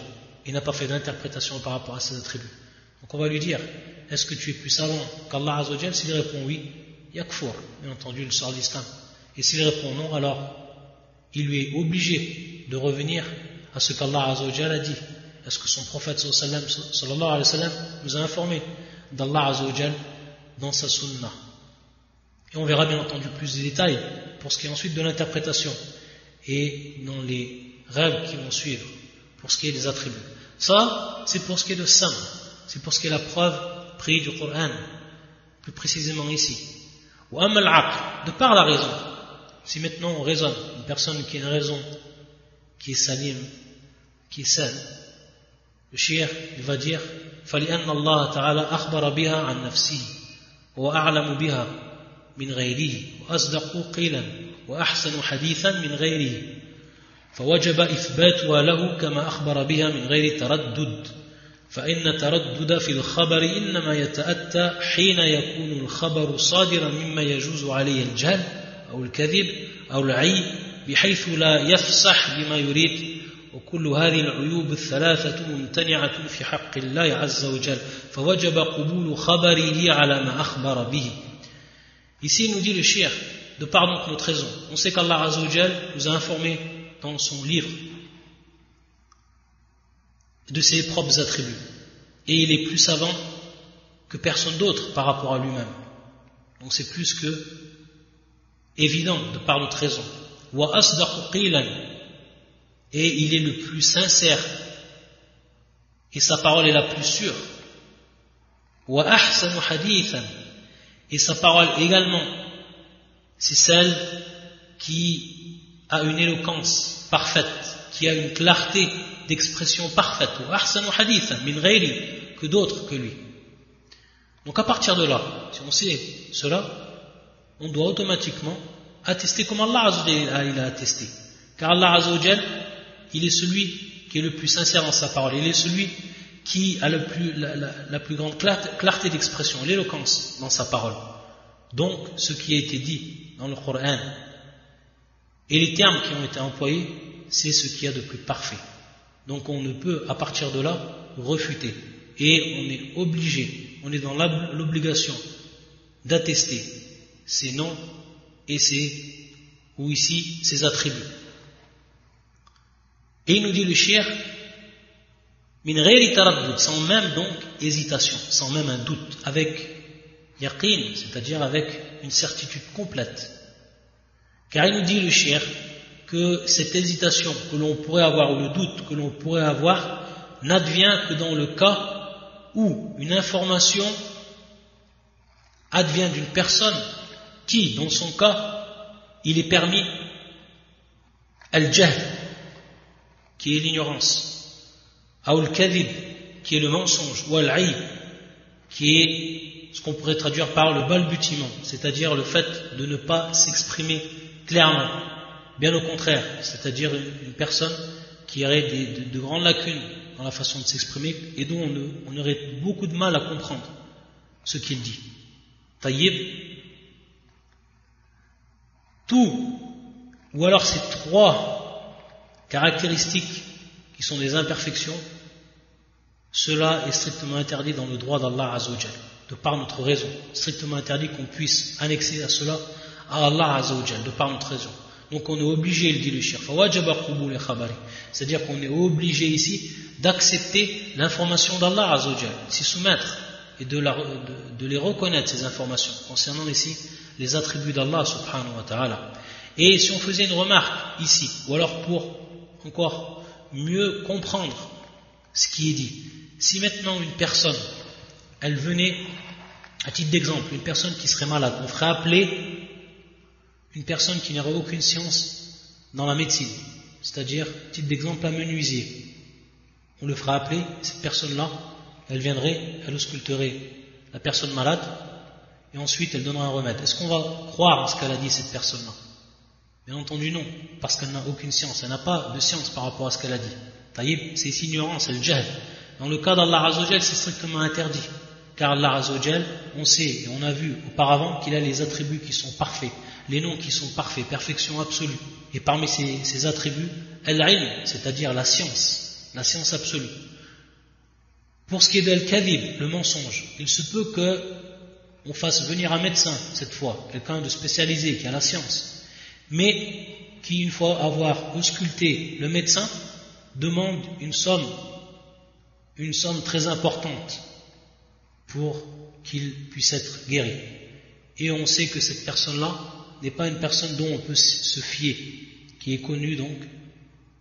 Il n'a pas fait d'interprétation par rapport à ces attributs. Donc on va lui dire, est-ce que tu es plus savant qu'Allah Azza wa Jal? S'il répond oui, yakfur, bien entendu, le sort de l'islam. Et s'il répond non, alors il lui est obligé de revenir à ce qu'Allah Azza wa Jal a dit. Est-ce que son prophète sallallahu alayhi wa sallam nous a informé d'Allah Azza wa Jal dans sa sunna? Et on verra bien entendu plus de détails pour ce qui est ensuite de l'interprétation et dans les rêves qui vont suivre pour ce qui est des attributs. Ça, c'est pour ce qui est de sam, c'est pour ce qui est la preuve prise du Coran, plus précisément ici. Ou amal aql, de par la raison. Si maintenant on raisonne, une personne qui a une raison qui est salim, qui est saine, le shir il va dire فَلِأَنَّ اللَّهَ تَعَالَى أَخْبَرَ بِهَا عَنْ نَفْسِهِ وَأَعْلَمُ بِهَا مِنْ غَيْرِهِ وَأَصْدَقُ قِيلًا وَأَحْسَنُ حَدِيثًا مِنْ غَيْرِهِ فوجب إثباتها له كما أخبر بها من غير تردد فإن التردد في الخبر إنما يتأتى حين يكون الخبر صادرا مما يجوز عليه الجهل أو الكذب أو العيب بحيث لا يفصح بما يريد وكل هذه العيوب الثلاثة ممتنعة في حق الله عز وجل فوجب قبول خبره على ما أخبر به. Ici il nous dit le shir, de par donc notre raison, on sait qu'Allah Azza wa Jal nous a informé dans son livre de ses propres attributs et il est plus savant que personne d'autre par rapport à lui-même, donc c'est plus que évident de par notre raison. Wa asdaqu qilan, et il est le plus sincère et sa parole est la plus sûre. Wa ahsanu hadithan, et sa parole également c'est celle qui a une éloquence parfaite, qui a une clarté d'expression parfaite, ou ahsanu hadithan min ghayri, que d'autres que lui. Donc à partir de là, si on sait cela, on doit automatiquement attester comme Allah il a attesté. Car Allah Azzawajal, il est celui qui est le plus sincère dans sa parole. Il est celui qui a la plus grande clarté d'expression, l'éloquence dans sa parole. Donc, ce qui a été dit dans le Coran et les termes qui ont été employés, c'est ce qu'il y a de plus parfait. Donc, on ne peut, à partir de là, refuter. Et on est obligé, on est dans l'obligation d'attester ses noms et ses attributs. Et il nous dit le cheikh, min ghayri taraddud, sans même donc hésitation, sans même un doute, avec yaqin, c'est-à-dire avec une certitude complète. Car il nous dit le cheikh que cette hésitation que l'on pourrait avoir, ou le doute que l'on pourrait avoir, n'advient que dans le cas où une information advient d'une personne qui, dans son cas, il est permis al-jahl, qui est l'ignorance, ou al-kadhib, qui est le mensonge, ou al-aïb, qui est ce qu'on pourrait traduire par le balbutiement, c'est-à-dire le fait de ne pas s'exprimer clairement, bien au contraire, c'est-à-dire une personne qui aurait de grandes lacunes dans la façon de s'exprimer et dont on aurait beaucoup de mal à comprendre ce qu'il dit. Taïb, tout, ou alors ces trois caractéristiques qui sont des imperfections, cela est strictement interdit dans le droit d'Allah Azzawajal, de par notre raison, strictement interdit qu'on puisse annexer à cela à Allah Azzawajal, de par notre raison. Donc on est obligé, il dit le cheikh, c'est-à-dire qu'on est obligé ici d'accepter l'information d'Allah Azzawajal, s'y soumettre et de les reconnaître, ces informations, concernant ici les attributs d'Allah subhanahu wa ta'ala. Et si on faisait une remarque ici, ou alors pour encore mieux comprendre ce qui est dit, si maintenant une personne, elle venait, à titre d'exemple, une personne qui serait malade, on ferait appeler une personne qui n'aurait aucune science dans la médecine, c'est-à-dire, titre d'exemple, un menuisier. On le fera appeler, cette personne-là, elle viendrait, elle ausculterait la personne malade, et ensuite elle donnera un remède. Est-ce qu'on va croire à ce qu'elle a dit, cette personne-là? Bien entendu non, parce qu'elle n'a aucune science, elle n'a pas de science par rapport à ce qu'elle a dit. Taïb, c'est ici ignorance, c'est le jahl. Dans le cas d'Allah Azzawajal, c'est strictement interdit, car Allah Azzawajal, on sait et on a vu auparavant qu'il a les attributs qui sont parfaits, les noms qui sont parfaits, perfection absolue. Et parmi ces attributs, al-ilm, c'est-à-dire la science absolue. Pour ce qui est d'al-kadhib, le mensonge, il se peut qu'on fasse venir un médecin, cette fois, quelqu'un de spécialisé qui a la science, mais qui, une fois avoir ausculté le médecin, demande une somme très importante pour qu'il puisse être guéri. Et on sait que cette personne-là n'est pas une personne dont on peut se fier, qui est connue donc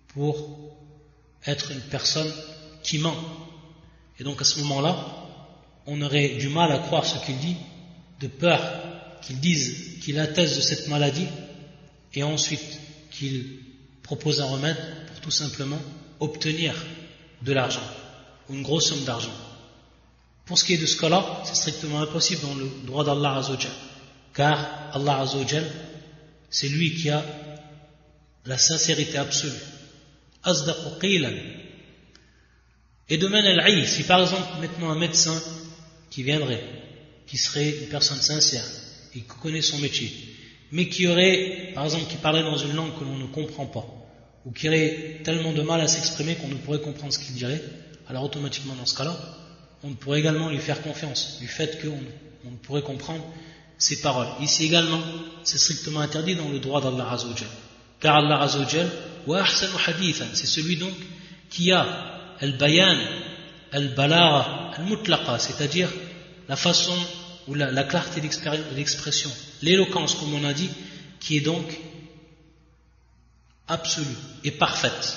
pour être une personne qui ment. Et donc à ce moment-là, on aurait du mal à croire ce qu'il dit, de peur qu'il dise qu'il atteste de cette maladie, et ensuite qu'il propose un remède pour tout simplement obtenir de l'argent, ou une grosse somme d'argent. Pour ce qui est de ce cas-là, c'est strictement impossible dans le droit d'Allah Azzawajal, car Allah Azzawajal, c'est lui qui a la sincérité absolue. Asdaqu qilan. Et de même al-aï, si par exemple maintenant un médecin qui viendrait, qui serait une personne sincère et qui connaît son métier, mais qui aurait, par exemple, qui parlerait dans une langue que l'on ne comprend pas, ou qui aurait tellement de mal à s'exprimer qu'on ne pourrait comprendre ce qu'il dirait, alors automatiquement dans ce cas-là, on pourrait également lui faire confiance du fait qu'on ne pourrait comprendre ses paroles. Ici également, c'est strictement interdit dans le droit d'Allah Azzawajal. Car Allah Azzawajal, wa ahsanu hadithan, c'est celui donc qui a al-bayan, al-balagha, al-mutlaqa, c'est-à-dire la façon ou la clarté d'expression, l'éloquence comme on a dit, qui est donc absolue et parfaite.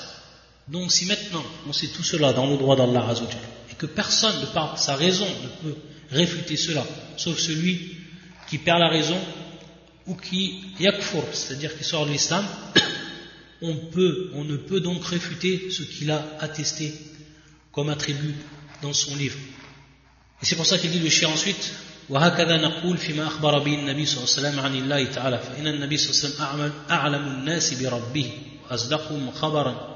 Donc si maintenant on sait tout cela dans le droit d'Allah Azzawajal, et que personne de par sa raison ne peut réfuter cela, sauf celui qui perd la raison ou qui yakfur, c'est-à-dire qui sort de l'islam, on ne peut donc réfuter ce qu'il a attesté comme attribut dans son livre. Et c'est pour ça qu'il dit le cheikh ensuite, وهكذا نقول فيما أخبر به النبي صلى الله عليه وسلم عن الله تعالى فإن النبي صلى الله عليه وسلم أعلم الناس بربه وأصدقهم خبرا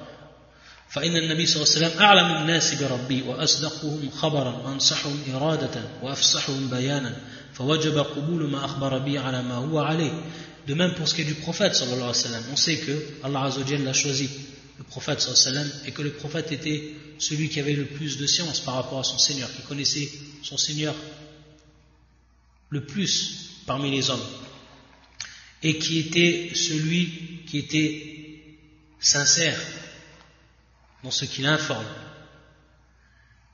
فإن النبي صلى الله عليه وسلم أعلم الناس بربه وأصدقهم خبرا وأنصحهم إرادة وأفصحهم بيانا فوجب قبول ما أخبر به على ما هو عليه. De même pour ce qui est du prophète sallallahu alayhi wa sallam, on sait que Allah azza wa jalla l'a choisi, le prophète sallallahu alayhi wa sallam, et que le prophète était celui qui avait le plus de science par rapport à son Seigneur, qui connaissait son Seigneur le plus parmi les hommes, et qui était celui qui était sincère dans ce qu'il informe.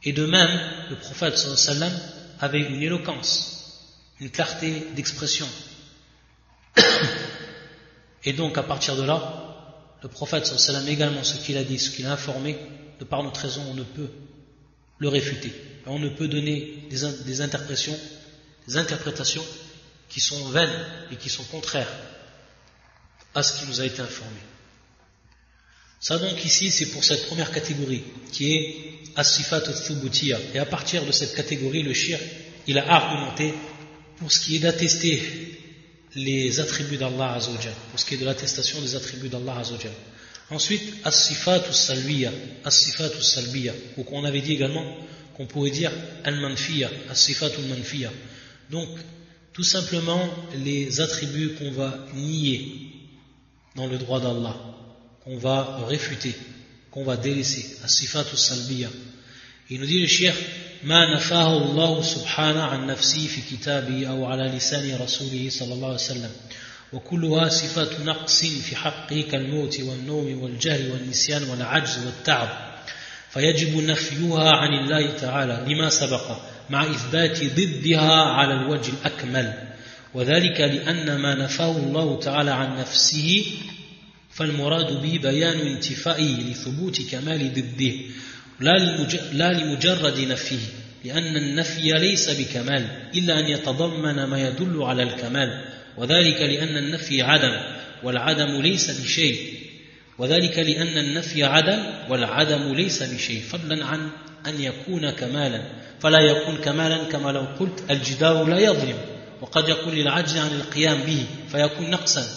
Et de même, le prophète sallallahu alayhi wa sallam avait une éloquence, une clarté d'expression. Et donc à partir de là, le prophète sallallahu alayhi wa sallam également, ce qu'il a dit, ce qu'il a informé, de par notre raison, on ne peut le réfuter. On ne peut donner des interprétations qui sont vaines et qui sont contraires à ce qui nous a été informé. Ça donc ici, c'est pour cette première catégorie, qui est as-sifat al-thubutiyya. Et à partir de cette catégorie, le shir, il a argumenté pour ce qui est d'attester les attributs d'Allah Azza wa Jal, pour ce qui est de l'attestation des attributs d'Allah Azza wa Jal. Ensuite, as-sifat al-salbiyya, ou qu'on avait dit également qu'on pourrait dire al-manfiyya, as-sifat al-manfiyya. Donc, tout simplement les attributs qu'on va nier dans le droit d'Allah, qu'on va réfuter, qu'on va délaisser, as-sifat al-salbiyya. Il nous dit le cheikh ما نفاه الله سبحانه عن نفسه في كتابه أو على لسان رسوله صلى الله عليه وسلم وكلها صفات نقص في حقه كالموت والنوم والجهل والنسيان والعجز والتعب فيجب نفيها عن الله تعالى لما سبق مع إثبات ضدها على الوجه الأكمل وذلك لأن ما نفاه الله تعالى عن نفسه فالمراد به بيان انتفائه لثبوت كمال ضده لا لمجرد نفيه لأن النفي ليس بكمال إلا أن يتضمن ما يدل على الكمال وذلك لأن النفي عدم والعدم ليس بشيء فضلا عن أن يكون كمالا فلا يكون كمالا كما لو قلت الجدار لا يظلم وقد يكون للعجز عن القيام به فيكون نقصا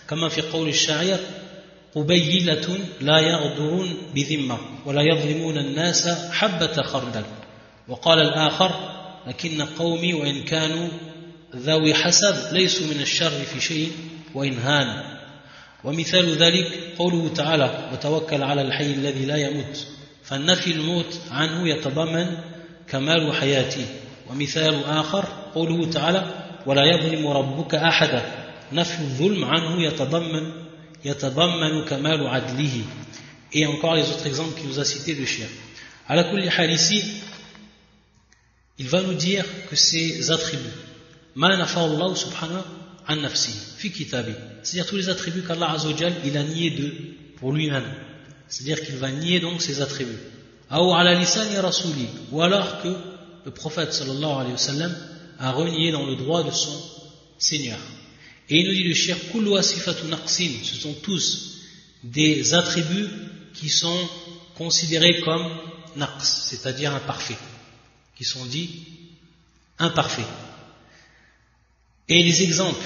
كما في قول الشاعر قبيلة لا يغدرون بذمة ولا يظلمون الناس حبة خردل وقال الآخر لكن قومي وإن كانوا ذوي حسب ليسوا من الشر في شيء وإن هان ومثال ذلك قوله تعالى وتوكل على الحي الذي لا يموت فالنفي الموت عنه يتضمن كمال حياته ومثال آخر قوله تعالى ولا يظلم ربك أحدا نفي الظلم عنه يتضمن كمال عدله. Et encore les autres exemples qu'il nous a cités de Cheikh. Ala kulli hal ici, il va nous dire que ces attributs, ma nafa Allah subhanahu an nafsi fi kitabi, c'est-à-dire tous les attributs qu'Allah Azza wa Jal il a nié pour lui-même, c'est-à-dire qu'il va nier donc ces attributs. Ou ala lisani rasuli, ou alors que le prophète sallallahu alayhi wa sallam a renié dans le droit de son Seigneur. Et il nous dit le cheikh kullu sifatu naqsin, ce sont tous des attributs qui sont considérés comme naqs, c'est-à-dire imparfaits, qui sont dits imparfaits. Et les exemples,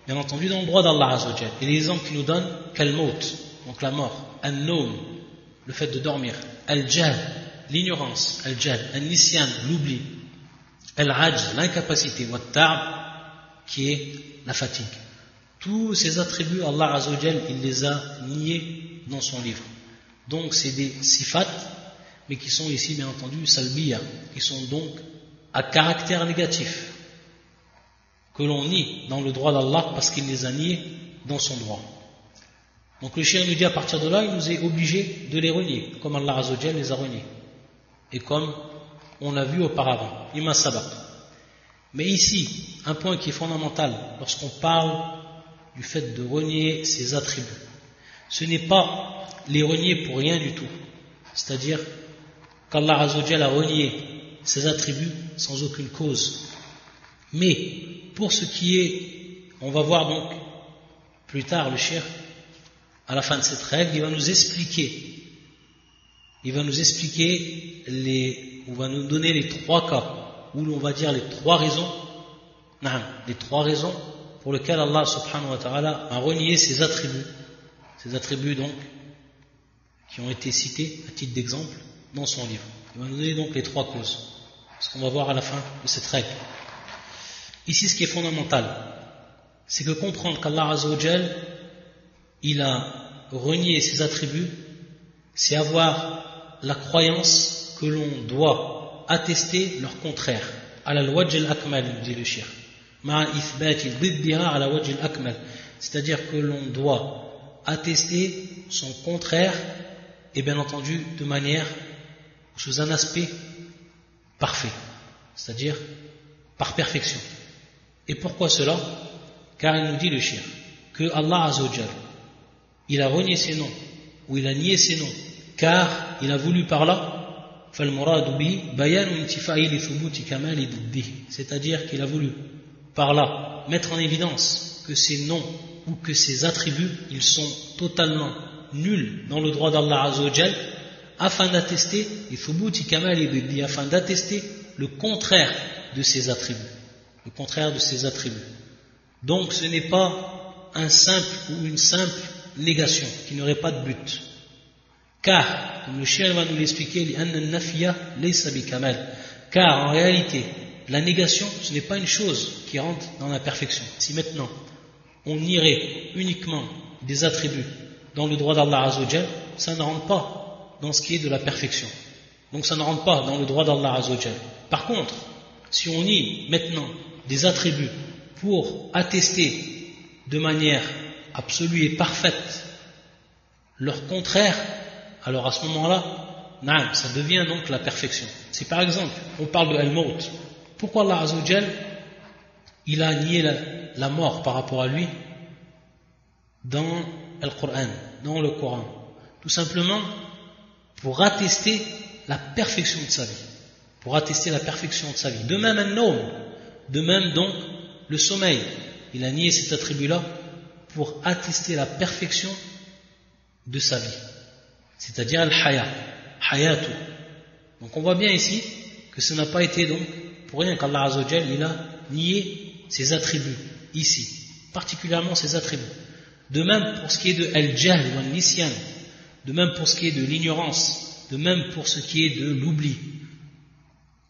bien entendu, dans le droit d'Allah Azza wa Jal, et les exemples qu'il nous donne, kal-maut, donc la mort, al-nawm, le fait de dormir, al-jahl, l'ignorance, al-jahl, al-nisyan, l'oubli, al-ajz, l'incapacité, wa ta'ab, qui est la fatigue. Tous ces attributs, Allah Azza wa Jal, il les a niés dans son livre. Donc c'est des sifat, mais qui sont ici bien entendu salbiya, qui sont donc à caractère négatif, que l'on nie dans le droit d'Allah parce qu'il les a niés dans son droit. Donc le cheikh nous dit à partir de là, il nous est obligé de les renier, comme Allah Azza wa Jal les a reniés, et comme on l'a vu auparavant, ima sabaq. Mais ici, un point qui est fondamental lorsqu'on parle du fait de renier ces attributs, ce n'est pas les renier pour rien du tout, c'est-à-dire qu'Allah Azza wa Jal a renié ces attributs sans aucune cause, mais pour ce qui est, on va voir donc plus tard le cheikh à la fin de cette règle, il va nous expliquer on va nous donner les trois cas, où l'on va dire les trois raisons les trois raisons pour lesquelles Allah subhanahu wa ta'ala a renié ses attributs donc qui ont été cités à titre d'exemple dans son livre. Il va nous donner donc les trois causes, ce qu'on va voir à la fin de cette règle. Ici, ce qui est fondamental, c'est que comprendre qu'Allah Azza wa Jal, il a renié ses attributs, c'est avoir la croyance que l'on doit attester leur contraire. Ala al-wajh al-akmal, dit le shir. Ma'a ithbati diddiha ala wajh al-akmal. C'est-à-dire que l'on doit attester son contraire, et bien entendu de manière, sous un aspect parfait, c'est-à-dire par perfection. Et pourquoi cela? Car il nous dit le shir que Allah Azza wa Jal, il a renié ses noms, ou il a nié ses noms, car il a voulu par là, c'est-à-dire qu'il a voulu par là mettre en évidence que ces noms ou que ces attributs, ils sont totalement nuls dans le droit d'Allah Azza wa Jal, afin d'attester le contraire de ces attributs. Le contraire de ces attributs. Donc ce n'est pas un simple ou une simple négation qui n'aurait pas de but. Car, comme le shir va nous l'expliquer, car en réalité, la négation, ce n'est pas une chose qui rentre dans la perfection. Si maintenant, on nierait uniquement des attributs dans le droit d'Allah Azza wa Jal, ça ne rentre pas dans ce qui est de la perfection. Donc ça ne rentre pas dans le droit d'Allah Azza wa Jal. Par contre, si on nie maintenant des attributs pour attester de manière absolue et parfaite leur contraire, alors à ce moment-là, ça devient donc la perfection. Si par exemple, on parle de al-maut, pourquoi Allah Azza wa Jal, il a nié la mort par rapport à lui dans le Coran? Tout simplement pour attester la perfection de sa vie. Pour attester la perfection de sa vie. De même un homme, de même donc le sommeil, il a nié cet attribut-là pour attester la perfection de sa vie. C'est-à-dire al-hayatu. Donc on voit bien ici que ce n'a pas été donc pour rien qu'Allah Azza wa Jal, il a nié ses attributs ici, particulièrement ses attributs. De même pour ce qui est de al-jahl ou al-nisyan, de même pour ce qui est de l'ignorance, de même pour ce qui est de l'oubli.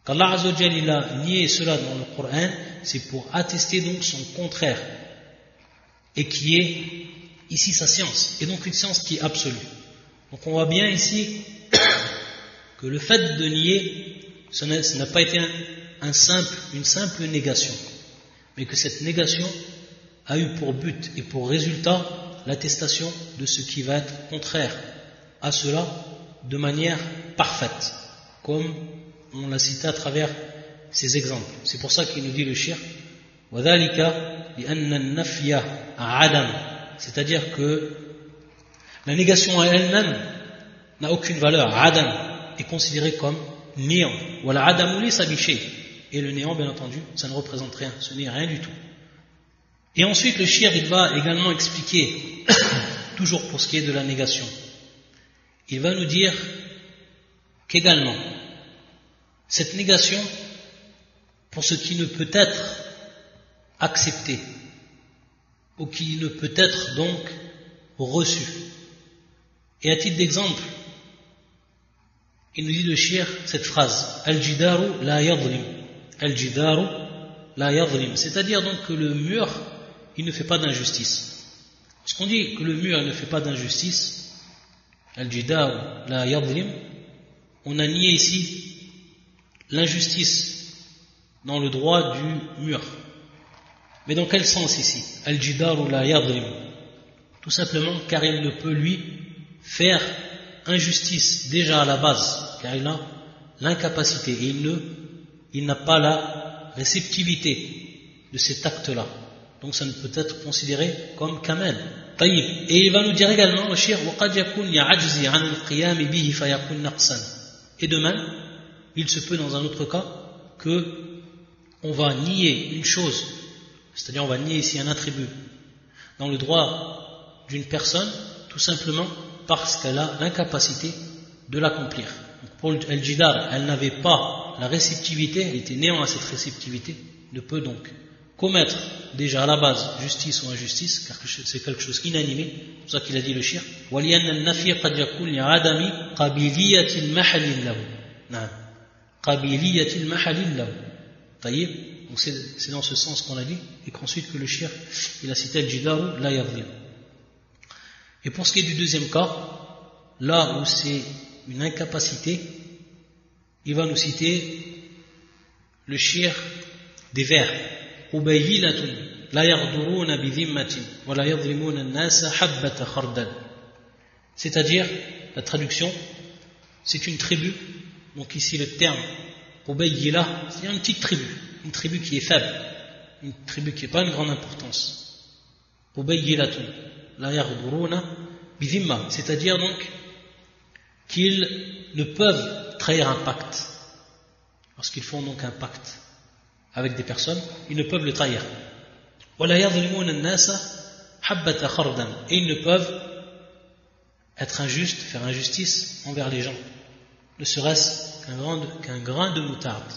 Qu'Allah Azza wa Jal, il a nié cela dans le Coran, c'est pour attester donc son contraire, et qui est ici sa science, et donc une science qui est absolue. Donc on voit bien ici que le fait de nier, ce n'a pas été une simple négation, mais que cette négation a eu pour but et pour résultat l'attestation de ce qui va être contraire à cela de manière parfaite, comme on l'a cité à travers ces exemples. C'est pour ça qu'il nous dit le shir, c'est-à-dire que la négation à elle-même n'a aucune valeur. Adam est considéré comme néant. Et le néant, bien entendu, ça ne représente rien, ce n'est rien du tout. Et ensuite, le shir, il va également expliquer, toujours pour ce qui est de la négation, il va nous dire qu'également, cette négation, pour ce qui ne peut être accepté, ou qui ne peut être donc reçu. Et à titre d'exemple, il nous dit le shir cette phrase, Al-jidaru la yadlim. Al-jidaru la yadlim. C'est-à-dire donc que le mur, il ne fait pas d'injustice. Lorsqu'on dit que le mur ne fait pas d'injustice, Al-jidaru la yadlim, on a nié ici l'injustice dans le droit du mur. Mais dans quel sens ici? Al-jidaru la yadlim. Tout simplement car il ne peut lui faire injustice déjà à la base, car il a l'incapacité et il n'a pas la réceptivité de cet acte-là. Donc ça ne peut être considéré comme kamal. Et il va nous dire également, et de même, il se peut dans un autre cas que on va nier une chose, c'est-à-dire on va nier ici un attribut dans le droit d'une personne, tout simplement parce qu'elle a l'incapacité de l'accomplir. Pour Al-Jidar, elle n'avait pas la réceptivité, elle était néant à cette réceptivité, ne peut donc commettre déjà à la base justice ou injustice, car c'est quelque chose inanimé, c'est pour ça qu'il a dit le shirk. وَلِأَنَّ النَّفْيَ قَدْ يَكُونُ لِعَدَمِ قَبِيلِيَّةِ الْمَحَلِ لَهُ. نعم. قَبِيلِيَّةِ الْمَحَلِ لَهُ. طيب. Donc c'est dans ce sens qu'on a dit, et qu'ensuite que le shirk, il a cité al-jidaru la yadhlim. Et pour ce qui est du deuxième cas, là où c'est une incapacité, il va nous citer le shirk des vers. Ubayyilatun la yaghduruna bi dhimmatin wa la yadhlimuna an-nasa habbata khardal. C'est-à-dire, la traduction, c'est une tribu. Donc ici le terme Ubayyila, c'est une petite tribu. Une tribu qui est faible, une tribu qui n'a pas une grande importance. Ubayyilatun la yaghduruna bi dhimma, c'est-à-dire donc qu'ils ne peuvent trahir un pacte. Lorsqu'ils font donc un pacte avec des personnes, ils ne peuvent le trahir. Wa la yadhlimuna an-nasa habbata khardan, et ils ne peuvent être injustes, faire injustice envers les gens, ne serait-ce qu'un grain de moutarde.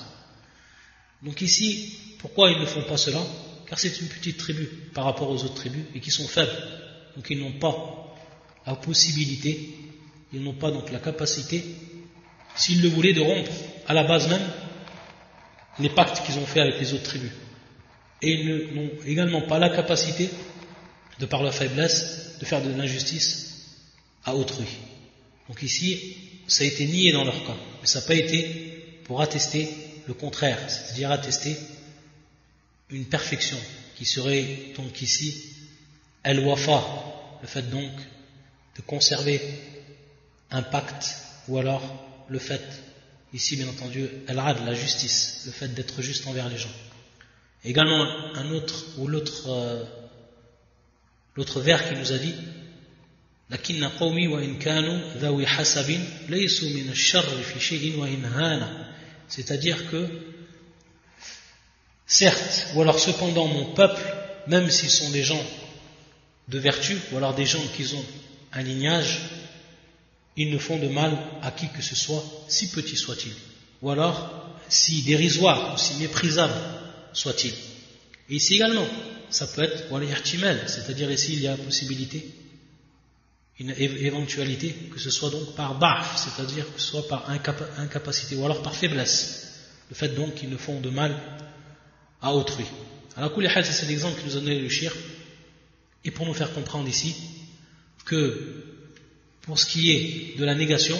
Donc ici, pourquoi ils ne font pas cela? Car c'est une petite tribu par rapport aux autres tribus et qui sont faibles. Donc ils n'ont pas la possibilité, ils n'ont pas donc la capacité, s'ils le voulaient, de rompre à la base même les pactes qu'ils ont fait avec les autres tribus. Et ils n'ont également pas la capacité, de par leur faiblesse, de faire de l'injustice à autrui. Donc ici, ça a été nié dans leur cas, mais ça n'a pas été pour attester le contraire, c'est-à-dire attester une perfection qui serait donc ici al-wafa, le fait donc de conserver un pacte, ou alors le fait ici bien entendu al-adl, la justice, le fait d'être juste envers les gens. Également un autre ou l'autre vers qui nous a dit lakinna qawmi wa in kanu dhawi hasabin laysu min ash-sharri fi shay'in wa in hana. C'est-à-dire que, certes, ou alors cependant mon peuple, même s'ils sont des gens de vertu, ou alors des gens qui ont un lignage, ils ne font de mal à qui que ce soit, si petit soit-il, ou alors si dérisoire, ou si méprisable soit-il. Et ici également, ça peut être wal ihtimal, c'est-à-dire ici il y a possibilité, une éventualité, que ce soit donc par da'f, c'est-à-dire que ce soit par incapacité, ou alors par faiblesse, le fait donc qu'ils ne font de mal à autrui. Alors c'est l'exemple que nous a donné le shirk, et pour nous faire comprendre ici que pour ce qui est de la négation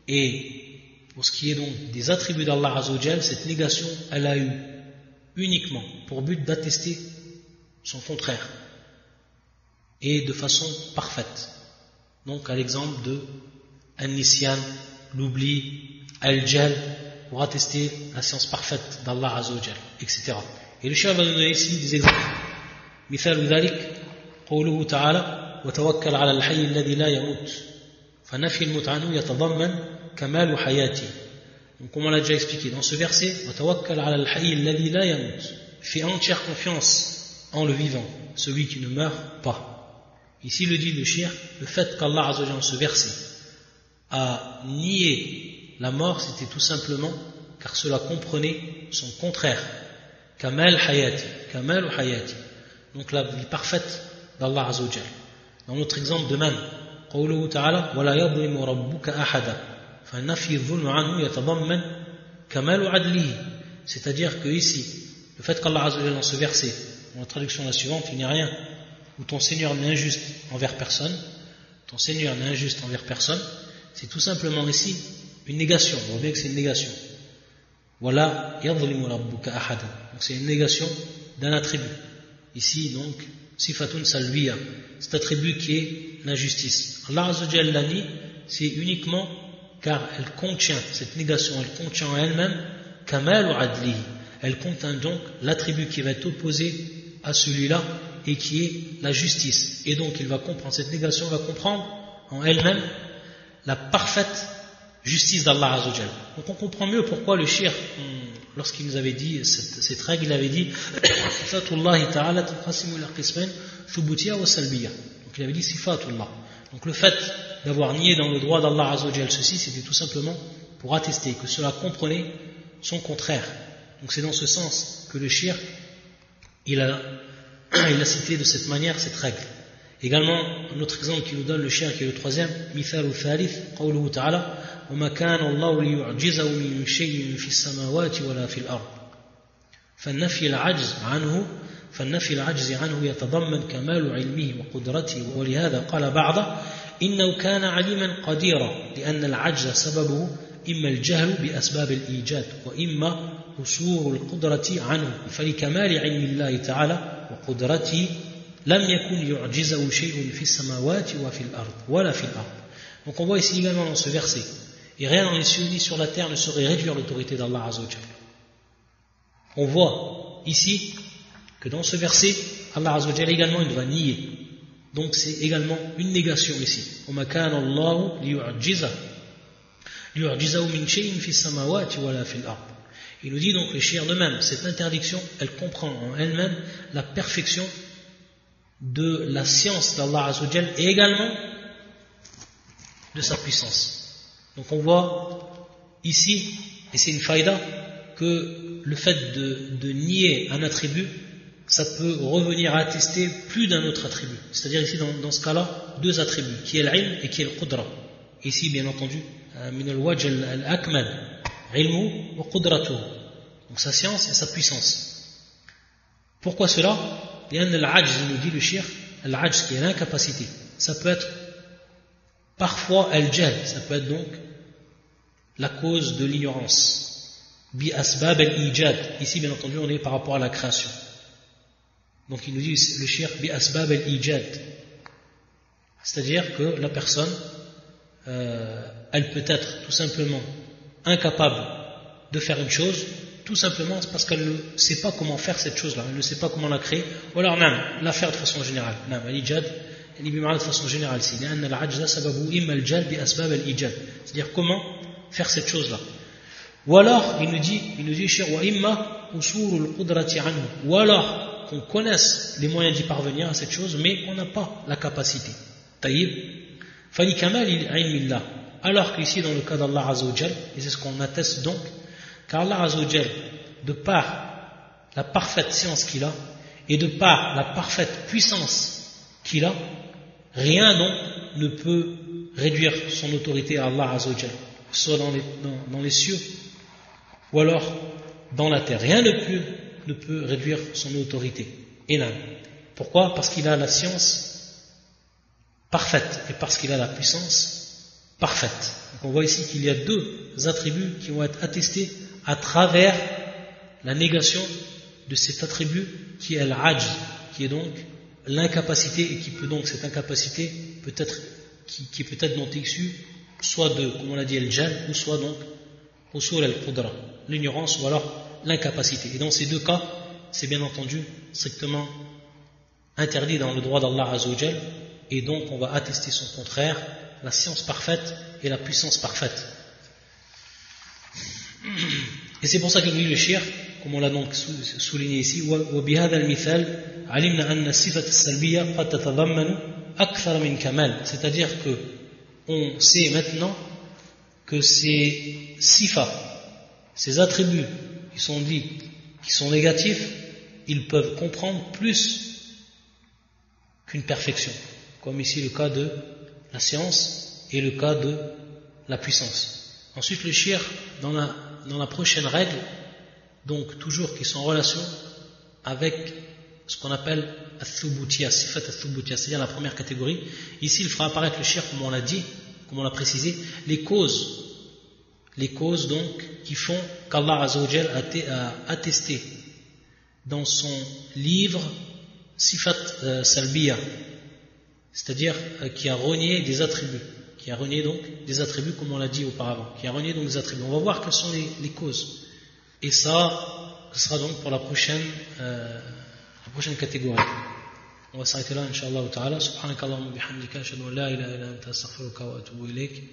et pour ce qui est donc des attributs d'Allah Azzawajal, cette négation elle a eu uniquement pour but d'attester son contraire et de façon parfaite. Donc à l'exemple de An-Nisyan, l'oubli, Al-Jal, pour attester la science parfaite d'Allah Azzawajal, etc. Et le cheikh va nous donner ici des exemples. مثال ذلك قوله تعالى وتوكل على الحي الذي لا يموت فنفي الموت عنه يتضمن كمال حياته. Donc comme on l'a déjà expliqué dans ce verset, وتوكل على الحي الذي لا يموت, fais entière confiance en le vivant, celui qui ne meurt pas. Ici le dit le shir, le fait qu'Allah Azzawajal dans ce verset a nié la mort, c'était tout simplement car cela comprenait son contraire, kamal hayati, kamal hayati, donc la vie parfaite d'Allah Azzawajal. Dans notre exemple de même, قوله تعالى ولا يظلم ربك أحدا فنفي الظلم عنه يتضمن كمال عدله, c'est-à-dire que ici le fait qu'Allah Azzawajal dans ce verset, dans la traduction la suivante, il n'y a rien où ton Seigneur n'est injuste envers personne, ton Seigneur n'est injuste envers personne, c'est tout simplement ici une négation. On voit bien que c'est une négation. Voilà, yadhlimu rabbuka ahada. Donc c'est une négation d'un attribut. Ici donc, sifatun salbiya, cet attribut qui est l'injustice. Allah Azzawajal l'a nie, c'est uniquement car elle contient, cette négation, elle contient en elle-même kamal ou adli. Elle contient donc l'attribut qui va être opposé à celui-là et qui est la justice. Et donc il va comprendre, cette négation va comprendre en elle-même la parfaite justice d'Allah Azzawajal. Donc on comprend mieux pourquoi le shir, lorsqu'il nous avait dit cette règle, il avait dit Sifatullahi ta'ala tanqasimu ila qismayn thubutiyya wa salbiyya. Donc il avait dit Sifatullah. Donc le fait d'avoir nié dans le droit d'Allah Azzawajal ceci, c'était tout simplement pour attester que cela comprenait son contraire. Donc c'est dans ce sens que le shir il a cité de cette manière cette règle. Également, un autre exemple qui nous donne le shir qui est le troisième, مثال ثالث قوله تعالى وما كان الله ليعجزه من شيء في السماوات ولا في الأرض فالنفي العجز عنه يتضمن كمال علمه وقدرته ولهذا قال بعض إنه كان عليما قديرا لأن العجز سببه إما الجهل بأسباب الإيجاد وإما قصور القدرة عنه فلكمال علم الله تعالى وقدرته لم يكن يعجزه شيء في السماوات وفي الأرض ولا في الأرض. Donc on voit ici également dans ce verset, et rien dans les cieux ni sur la terre ne saurait réduire l'autorité d'Allah Azza wa Jalla. On voit ici que dans ce verset, Allah Azza wa Jalla également il va nier. Donc c'est également une négation ici. وَمَا كَانَ اللَّهُ لِيُعْجِزَهُ مِنْ شَيْءٍ فِي السَّمَاوَاتِ وَلَا فِي الْأَرْضِ. Il nous dit donc le shir de même, cette interdiction, elle comprend en elle-même la perfection de la science d'Allah Azza wa Jalla et également de sa puissance. Donc on voit ici, et c'est une faïda, que le fait de nier un attribut, ça peut revenir à attester plus d'un autre attribut. C'est-à-dire ici dans ce cas-là, deux attributs, qui est l'ilm et qui est le qudra. Ici bien entendu, min al-wajh al-akmal, ilmu wa qudratuhu. Donc sa science et sa puissance. Pourquoi cela? لأن العجز, nous dit le shir, al-ajz qui est l'incapacité, ça peut être parfois al-jahl, ça peut être donc la cause de l'ignorance. Bi asbab al-ijad, ici bien entendu on est par rapport à la création. Donc il nous dit le shir bi asbab al-ijad, c'est-à-dire que la personne elle peut être tout simplement incapable de faire une chose, tout simplement parce qu'elle ne sait pas comment faire cette chose-là, elle ne sait pas comment la créer, ou alors la faire de façon générale. Al-ijad, de façon générale ici, c'est-à-dire comment faire cette chose-là. Ou alors, il nous dit, ou alors qu'on connaisse les moyens d'y parvenir à cette chose, mais qu'on n'a pas la capacité. Alors qu'ici, dans le cas d'Allah Azza wa Jal, et c'est ce qu'on atteste donc, car Allah Azza wa Jal, de par la parfaite science qu'il a, et de par la parfaite puissance qu'il a, rien donc ne peut réduire son autorité à Allah Azza wa Jal, soit dans les cieux, ou alors dans la terre. Rien ne peut réduire son autorité. Et là, pourquoi? Parce qu'il a la science parfaite, et parce qu'il a la puissance parfaite. Donc on voit ici qu'il y a deux attributs qui vont être attestés à travers la négation de cet attribut qui est l'ajz, qui est donc l'incapacité, et qui peut donc, cette incapacité peut être, qui peut être donc issue soit de, comme on l'a dit, al-jahl, ou soit donc usul al-qudra, l'ignorance ou alors l'incapacité. Et dans ces deux cas, c'est bien entendu strictement interdit dans le droit d'Allah Azza wa Jal, et donc on va attester son contraire, la science parfaite et la puissance parfaite. Et c'est pour ça qu'il dit le shir, comme on l'a donc souligné ici, وبهذا المثال علمنا أن الصفة السلبية قد تتضمن أكثر من كمال, c'est-à-dire que on sait maintenant que ces sifas, ces attributs qui sont dits, qui sont négatifs, ils peuvent comprendre plus qu'une perfection, comme ici le cas de la science et le cas de la puissance. Ensuite le shir, dans la prochaine règle, donc toujours qui sont en relation avec ce qu'on appelle al-thubutiyya, sifat al-thubutiyya, c'est-à-dire la première catégorie. Ici il fera apparaître le shir, comme on l'a dit, comme on l'a précisé, les causes donc qui font qu'Allah Azza wa Jal a attesté dans son livre sifat salbiya, c'est-à-dire qui a renié des attributs, comme on l'a dit auparavant, qui a renié donc des attributs. On va voir quelles sont les causes, et ça, ce sera donc pour la prochaine catégorie. On va s'arrêter là, inshallah ta'ala. Subhanakallahumma bihamdika, ashhadu an la ilaha illa anta, astaghfiruka wa atubu ilayk.